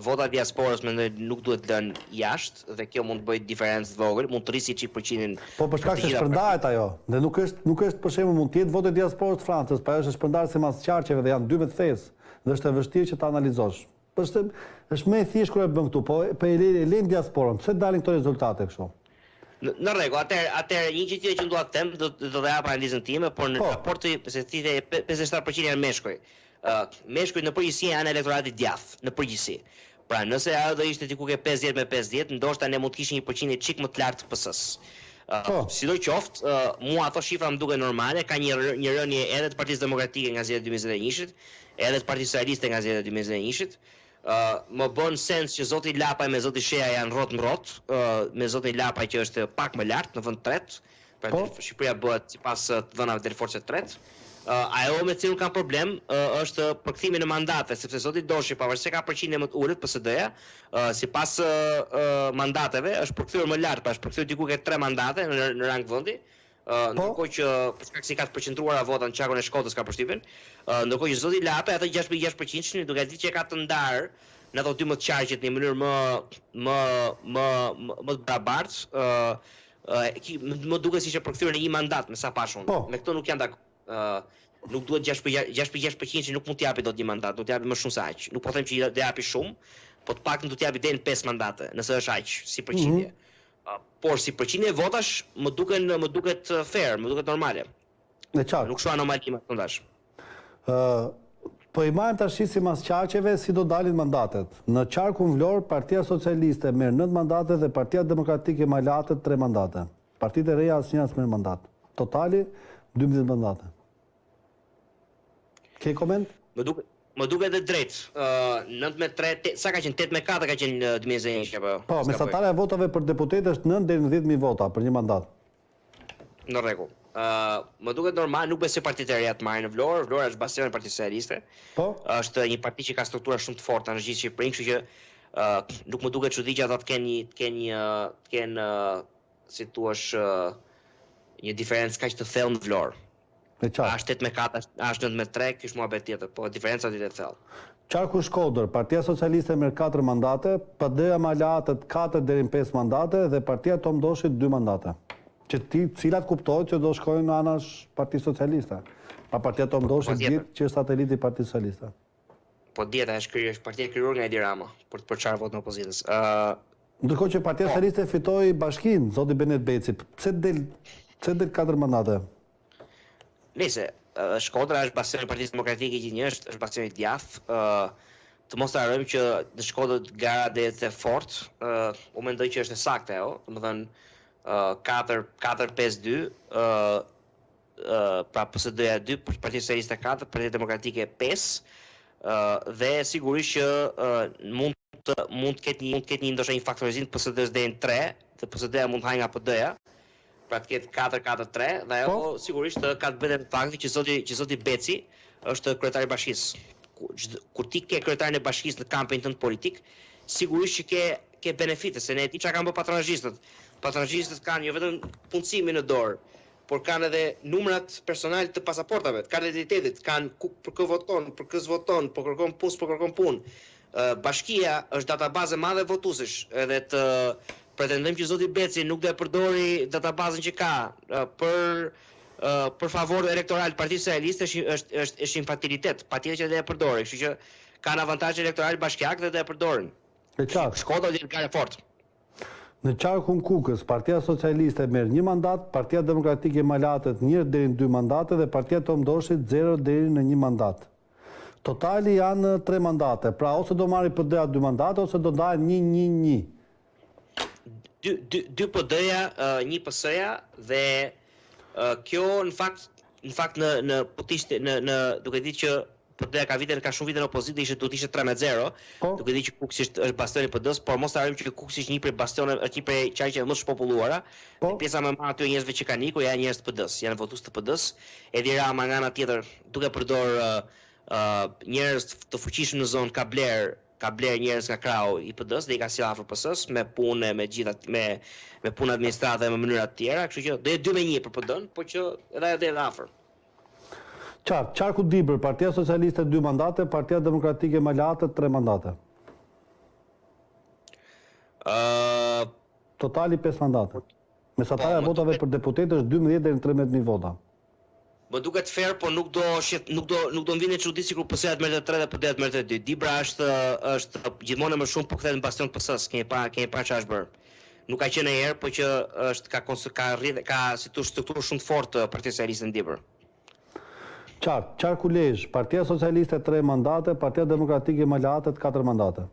vota diasporës mendoj nuk duhet lënë jashtë dhe kjo mund të bëjë diferencë të vogël, mund të rrisi çik përqindjen. Po për shkak se shpërndahet ajo, dhe nuk është për shembull mund të jetë votë diasporës të Francës, pa është shpërndarë sipas qarqeve dhe janë 12 thes, dhe është e vështirë që ta analizosh. Është më e thjeshtë kur e bën këtu, po e lën diasporën, pse dalin këto rezultate kështu? Në rregull, atëherë një gjë tjetër që dua të them, do të jap analizën time, por në raport se thithë 57% janë meshkuj. Meshkujt në përgjithësi janë elektorati djathtë, në përgjithësi. Pra, nëse ajo do ishte diku ke 50 me 50, ndoshta ne mund të kishim një përqindje çik më të lartë të PS-s. Sidoqoftë, mua ato shifra më duken normale, ka një rënje edhe të Partisë Demokratike nga zgjedhjet e 2021-shit, edhe të Partisë Socialiste nga zgjedhjet e 2021-shit. Më bën sens që zoti Lapaj me zoti Sheja janë rrot, me zotin Lapaj që është pak më lart në vend tret, pra Shqipëria bëhet sipas të dhënave deri forcë tret. Ajo me cilën kam problem është përkthimi në mandate, sepse zoti Doshi pavarësisht se ka përqindje më të ulët PSD-ja, sipas mandateve është përkthyer më lart, pra është përkthyer diku ke 3 mandate në rang vendi. Ndërkohë që për shkak se ka të përqendruara vota në qarkun e Shkodrës ka përshtypjen, ndërkohë që zoti Lapaj atë 6.6%, duke ditë që ka të ndarë në ato 12 qarqet në një mënyrë më të barabartë, më duket siç e përkthyer në një mandat me sa pash unë. Me këtë nuk janë dakord. Nuk duhet 6.6% që nuk mund të japi dot një mandat, do të japi më shumë se aq. Nuk po them që do japi shumë, po të paktën do të japi deri në 5 mandate, nëse është aq si përqindje. Por si përqindje votash më duket fair, më duket normale. Nuk shoh anomali më sondazh. Po i marrim tash sipas qarqeve si do dalin mandatet. Në qarkun Vlorë, Partia Socialiste merr 9 mandate dhe Partia Demokratike Malatet 3 mandate. Partitë e reja asnjëra s'merr mandat. Totali 12 mandate. Ke koment? Më duket e drejtë. 9 me 3, sa ka qenë 8 me 4 ka qenë 2021 apo? Po, mesatare e votave për deputet është 9 deri në 10.000 vota për një mandat. Në rregull. Më duket normal, nuk besoj partitë e reja të marrin në Vlorë. Vlora është bastioni i Partisë Socialiste. Po. Është një parti që ka struktura shumë të forta në gjithë Shqipërinë, kështu që nuk më duket çudi që ata të kenë si thua një diferencë kaq të thellë në Vlorë. Është 8 me 4, është 9 me 3, kish muhabet tjetër, po diferenca është e thellë. Qarku Shkodër, Partia Socialiste merr 4 mandate, PD-ja Malatet 4 deri në 5 mandate dhe Partia Tom Doshit 2 mandate. Cilat kuptohet që do shkojnë në anash Partisë Socialiste. Pa Partia Tom Doshit gjithë që është sateliti i Partisë Socialiste. po dieta është partia krijuar nga Edi Rama për çfarë votën opozitës. Ndërkohë që Partia Socialiste fitoi bashkinë, zoti Benet Beci, pse del 4 mandate? Nëse Shkodra është bastioni i Partisë Demokratike gjithnjëherë, është bastioni i djathtë. Të mos harrojmë që në Shkodër gara del të fortë, unë mendoj që është e saktë ajo, domethënë 4-5-2, pra PSD-ja 2, Partia Socialiste 4, Partia Demokratike 5, dhe sigurisht që mund të ketë një ndoshta një faktorizim të PSD-s deri në 3, dhe PSD-ja mund të hajë nga PD-ja, pra të ketë 4-4-3, dhe ajo sigurisht ka të bëjë me faktin që zoti Beci është kryetari i bashkisë. Kur ti ke kryetarin e bashkisë në kampin tënd politik, sigurisht që ke benefite, se ne e di çka kanë bërë patronazhistët. Patronazhistët kanë jo vetëm punësimin në dorë, por kanë edhe numrat personal të pasaportave, të kartës identitetit, kanë për kë voton, për kë s'voton, po kërkon punë, po kërkon punë. Bashkia është databazë e madhe votuesish, edhe të pretendojmë që zoti Beci nuk do e përdori databazën që ka për favor elektoral të Partisë Socialiste është infantilitet, patjetër që do e përdori, kështu që kanë avantazh elektoral bashkiak dhe do e përdorin. Shkodra është një fort. Në qarkun Kukës, Partia Socialiste merr 1 mandat, Partia Demokratike Malatët 1 deri në 2 mandate dhe Partia Tomdoshit 0 deri në 1 mandat. Totali janë 3 mandate, pra ose do marri PD-ja 2 mandate ose do ndahen 1-1-1. 2 PD-ja, 1 PS-ja dhe kjo në fakt në duke ditë që PD-ja ka shumë vite në opozitë, duhet ishte 3-0, duke ditë që Kuksi është bastioni i PD-s, por mos harrojmë që Kuksi është një prej bastioneve, është një prej qarqeve më të shpopulluara. Pjesa më e madhe aty njerëzve që kanë ikur janë njerëz të PD-s, janë votues të PD-s. Edi Rama nga ana tjetër, duke përdor njerëz të fuqishëm në zonë, ka bler njerëz nga krau i PD-s dhe i ka sjell afër PS-s me punë, me punë administrative me mënyra të tjera, kështu që do jetë 2-1 për PD-n, por që edhe afër. Qarku Dibër, Partia Socialiste 2 mandate, Partia Demokratike Malatët 3 mandate. Totali 5 mandate. Mesatarja e votave për deputet është 12 deri në 13.000 vota. Më duket fair, por nuk do më vjen çudi sikur PS-ja të merrte 3 dhe PD-ja të merrte 2. Dibra është gjithmonë më shumë po kthehet në bastion PS-s, kemi parë çfarë është bërë. Nuk ka qenë herë, por që ka si tu strukturë shumë të fortë Partia Socialiste në Dibër. Qarku Lezhë, Partia Socialiste 3 mandate, Partia Demokratike Malatët 4 mandate.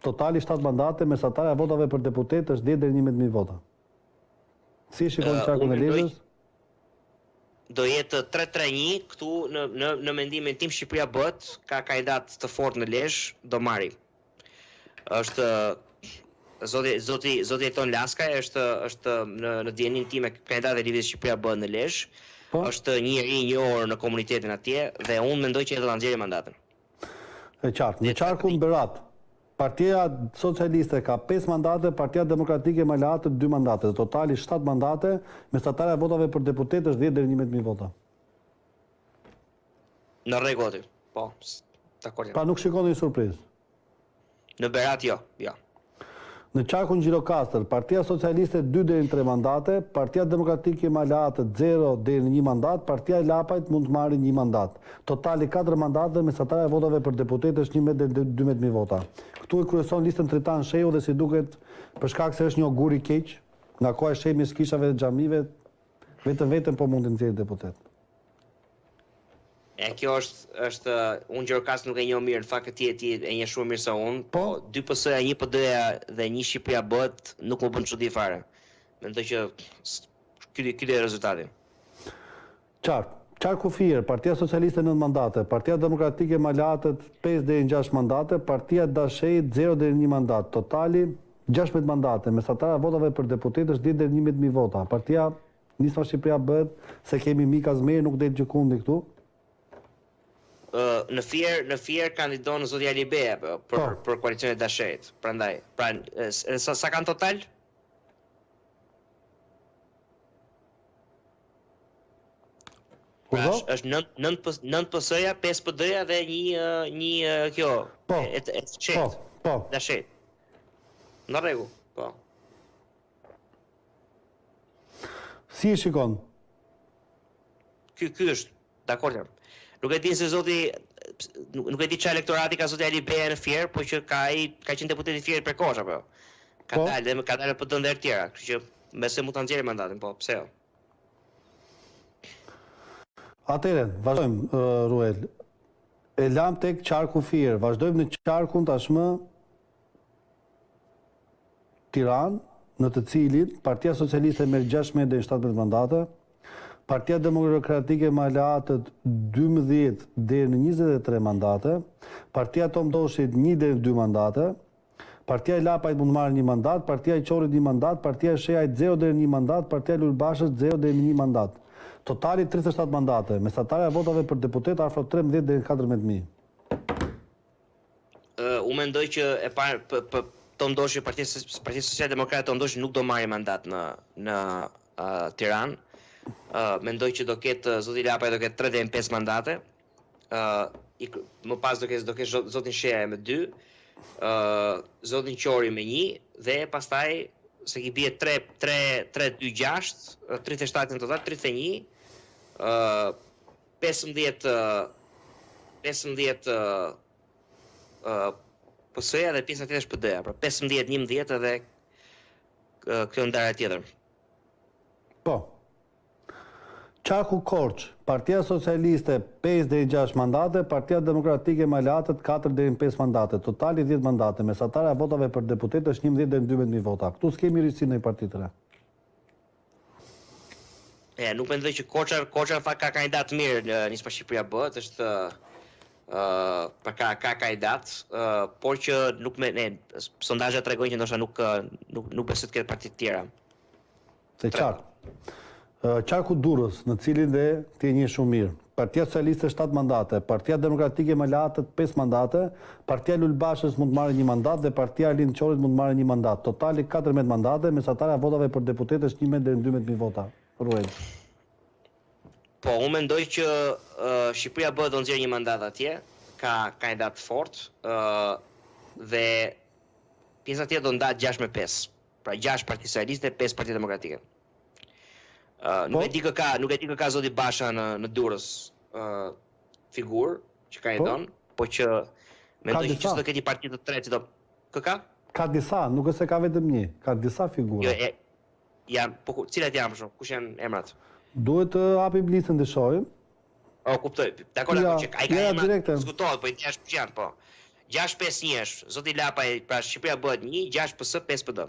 Totali 7 mandate, mesatarja e votave për deputet është 10 deri në 11.000 vota. Si shikon qarkun e Lezhës? Do jetë 3-3-1, këtu në mendimin tim Shqipëria bëhet, ka kandidat të fortë në Lezhë, do marri. Është zoti Eton Laskaj është në dijenin time kandidat e Lëvizjes Shqipëria bëhet në Lezhë. Është një njerëz i njohur në komunitetin atje dhe unë mendoj që do ta nxjerrë mandatin. E qartë. Në qarkun Berat, Partia Socialiste ka 5 mandate, Partia Demokratike Malatët 2 mandate, totali 7 mandate, mesatarja e votave për deputet është 10 deri në 11.000 vota. Në rregull aty. Po, dakord. Pra nuk shikoni një surprizë. Në Berat jo. Në qarkun Gjirokastër, Partia Socialiste 2 deri në 3 mandate, Partia Demokratike Malatët 0 deri në 1 mandat, Partia Lapajt mund të marrë 1 mandat. Totali 4 mandate, mesatarja e votave për deputet është 1 deri në 12.000 vota. Këtu e kryeson listën Tritan Shehu dhe si duket për shkak se është një ogur i keq, nga koha e shemjes kishave dhe xhamive, vetëm po mund të nxjerrë deputet. Kjo është unë Gjirokastër nuk e njoh mirë, në fakt ti e njeh shumë mirë se unë, po 2 PS-ja, 1 PD-ja dhe 1 Shqipëria bëhet, nuk më bën çudi fare. Mendoj që ky është rezultati. Qarku Fier, Partia Socialiste 9 mandate, Partia Demokratike Malatët 5 deri në 6 mandate, Partia Dashejt 0 deri në 1 mandat. Totali 16 mandate, mesatarja e votave për deputet është 10 deri në 11.000 vota. Partia Nisma Shqipëria bëhet, se kemi Mika Zmeri, nuk del gjikundi këtu. Në Fier kandidon zoti Ali Beja për koalicionin e Dashejt. Prandaj, sa kanë total? Është 9 PS-ja, 5 PD-ja dhe një kjo. Dashejt. Në rregull, po. Si e shikon? Ky është, dakord jam. Nuk e di se zoti nuk e di çfarë elektorati ka zoti Ali Beja në Fier, por që ka qenë deputet i Fierit për kosh apo. Ka dalë për të ndër tjera, kështu që besoj mund ta nxjerrë mandatin, po pse jo. Atëherë, vazhdojmë Ruel. E lam tek qarku Fier, vazhdojmë në qarkun tashmë Tiranë, në të cilin Partia Socialiste merr 16 deri në 17 mandate, Partia Demokratike me aleatët 12 deri në 23 mandate, Partia Tomdoshit 1 deri në 2 mandate, Partia e Lapajt mund të marrë 1 mandat, Partia e Qorit 1 mandat, Partia e Shehajt 0 deri në 1 mandat, Partia e Lulbashës 0 deri në 1 mandat. Totali 37 mandate, mesatarja e votave për deputet afro 13 deri në 14.000. Unë mendoj që e parë Tomdoshi, Partia Socialdemokrate Tomdoshi nuk do marrë mandat në Tiranë. Mendoj që do ketë zoti Lapaj do ketë 3 deri në 5 mandate. Më pas do ketë zotin Sheha me 2, zotin Qori me 1 dhe pastaj se ki bie 3-2-6, 37 në total, 31, 15 PS-ja dhe pjesa tjetër SPD-ja, pra 15-11 edhe kjo ndarja tjetër. Po. Qarku Korç, Partia Socialiste 5 deri në 6 mandate, Partia Demokratike me aleatët 4 deri në 5 mandate, totali 10 mandate, mesatarja e votave për deputet është 11 deri në 12.000 vota. Ktu s'kemi risi në parti të re. Nuk mendoj që Korça ka kandidat mirë në Nispa Shqipëria bëhet, është ka kandidat, por që sondazhet tregojnë që ndoshta nuk besoj të ketë parti të tjera. Te qarku. Qarku Durrës, në cilin dhe ti e njeh shumë mirë. Partia Socialiste 7 mandate, Partia Demokratike me aleatët 5 mandate, Partia Lulbashës mund të marrë 1 mandat dhe Partia Arlind Qorit mund të marrë 1 mandat. Totali 14 mandate, mesatarja e votave për deputet është 11 deri në 12.000 vota. Ruel. Po, unë mendoj që Shqipëria bëhet do nxjerrë 1 mandat atje, ka kandidat fort dhe pjesa tjetër do ndahet 6-5. Pra 6 Parti Socialiste, 5 Parti Demokratike. Nuk e di kë ka zoti Basha në Durrës figurë që ka hedon, po që mendoj që do ketë një parti të tretë që do ka? Ka disa, nuk është se ka vetëm një, ka disa figura. Jo, po cilat janë për shkak? Kush janë emrat? Duhet të hapim listën të shohim. Kuptoj. Dakor, që ai ka emrat diskutohet, po i thjesht kush janë, po. 6-5-1 është. Zoti Lapaj, pra Shqipëria bëhet 1, 6 PS, 5 PD.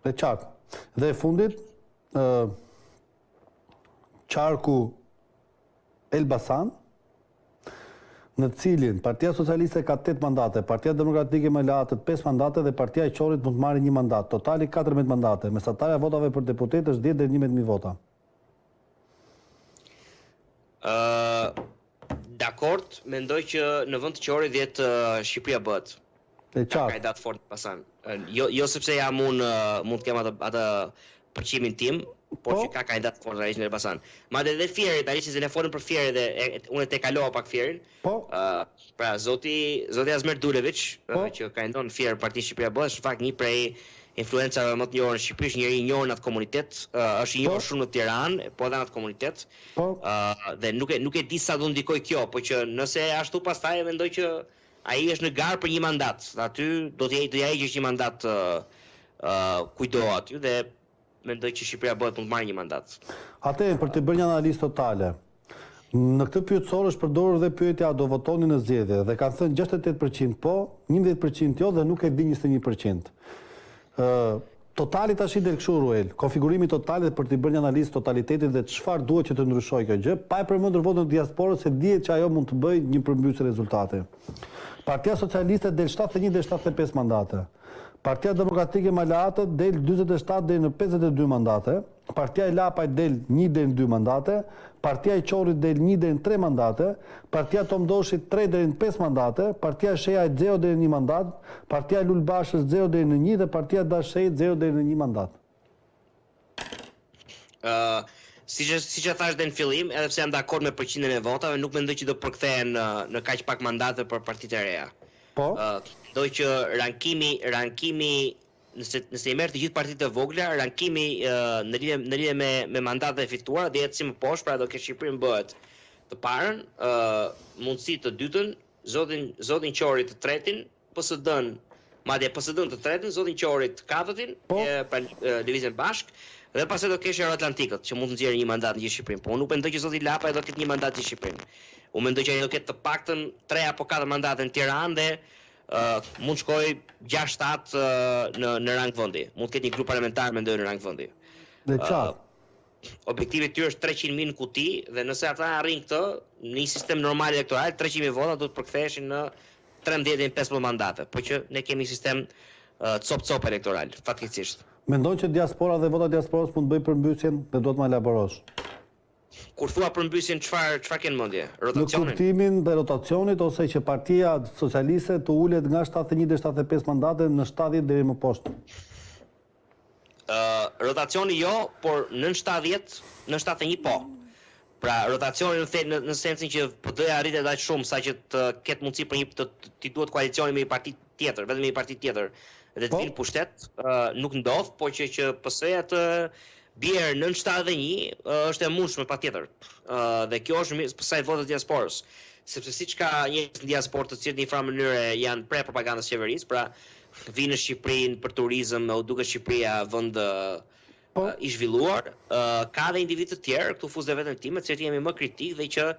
Dhe qartë. Dhe fundit qarku Elbasan, në cilin Partia Socialiste ka 8 mandate, Partia Demokratike me aleatët 5 mandate dhe Partia e Qorit mund të marrë 1 mandat. Totali 14 mandate. Mesatarja e votave për deputet është 10 deri në 11.000 vota. Dakord, mendoj që në vend të Qorit vjet Shqipëria bëhet. E qartë. Kandidat fort pasan. Jo sepse jam unë mund të kem atë përqimin tim, por që ka kandidat fort realisht në Elbasan. Madje edhe Fieri, tani që ne folëm për Fieri dhe unë te kalova pak Fierin. Po. Pra zoti Azmer Dulević, që kandidon në Fier Partia Shqipëria bëhet, është në fakt një prej influencave më të njohur në Shqipëri, është njëri i njohur në atë komunitet, është i njohur shumë në Tiranë, po edhe në atë komunitet. Dhe nuk e di sa do ndikoj kjo, po që nëse ashtu pastaj mendoj që ai është në garë për 1 mandat. Aty do t'ja heqësh 1 mandat kujdo aty dhe mendoj që Shqipëria bëhet mund të marrë 1 mandat. Atëherë për të bërë një analizë totale. Në këtë pyetësor është përdorur dhe pyetja do votoni në zgjedhje dhe kanë thënë 68% po, 11% jo dhe nuk e di 21%. Totali tash i del kështu Ruel, konfigurimi total dhe për të bërë një analizë totalitetit dhe çfarë duhet që të ndryshojë kjo gjë, pa e përmendur votën e diasporës se dihet që ajo mund të bëjë një përmbysje rezultate. Partia Socialiste del 71 deri 75 mandate. Partia Demokratike me aleatët del 47 deri në 52 mandate. Partia e Lapajt del 1 deri në 2 mandate. Partia e Qorit del 1 deri në 3 mandate. Partia Tomdoshit 3 deri në 5 mandate. Partia e Shehajt 0 deri në 1 mandat. Partia e Lulbashës 0 deri në 1 dhe Partia e Dashit 0 deri në 1 mandat. Siç e thash në fillim, edhe pse jam dakord me përqindjen e votave, nuk mendoj që do përkthehen në kaq pak mandate për partitë e reja. Po. Mendoj që rankimi nëse i merr të gjithë partitë e vogla, rankimi në lidhje me mandatet e fituara do jetë si më poshtë, pra do ke Shqipërinë bëhet të parën, mundësi të dytën, zotin Qori të tretin, PSD-n, madje PSD-n të tretin, zotin Qori të katërtin, pra lëvizjen bashk, dhe pastaj do kesh Euroatlantikët, që mund të nxjerrë një mandat në gjithë Shqipërinë. Po unë nuk mendoj që zoti Lapa do të ketë një mandat në gjithë Shqipërinë. Unë mendoj që ai do ketë të paktën 3 apo 4 mandate në Tiranë dhe mund shkoj 6-7 në rang vendi. Mund të ketë një grup parlamentar mendoj në rang vendi. Dhe qartë. Objektivi i tyre është 300.000 në kuti dhe nëse ata arrin këtë në një sistem normal elektoral, 300.000 vota do të përktheheshin në 13-15 mandate, por që ne kemi një sistem cop elektoral, fatkeqësisht. Mendon që diaspora dhe vota diasporës mund të bëjë përmbysjen dhe do të më elaborosh? Kur thua përmbysjen, çfarë ke në mendje? Në Rotacionin? kuptimin dhe rotacionit ose që Partia Socialiste të ulet nga 71 deri 75 mandate në 70 deri më poshtë. Rotacioni jo, por në 70, në 71 po. Pra rotacioni në sensin që PD-ja arritet aq shumë sa që të ketë mundësi për të duhet koalicioni me një parti tjetër, vetëm me një parti tjetër dhe të vinë pushtet, nuk ndodh, po që PS-ja të bjerë në 71 është e mundshme patjetër. Dhe kjo është sa i votat diasporës, sepse siç ka njerëz në diasporë të cilët në një farë mënyrë janë pre propagandës qeverisë, pra vinë në Shqipërinë për turizëm, u duket Shqipëria vend i zhvilluar, ka dhe individ të tjerë këtu fuzë vetën time, të cilët jemi më kritik dhe që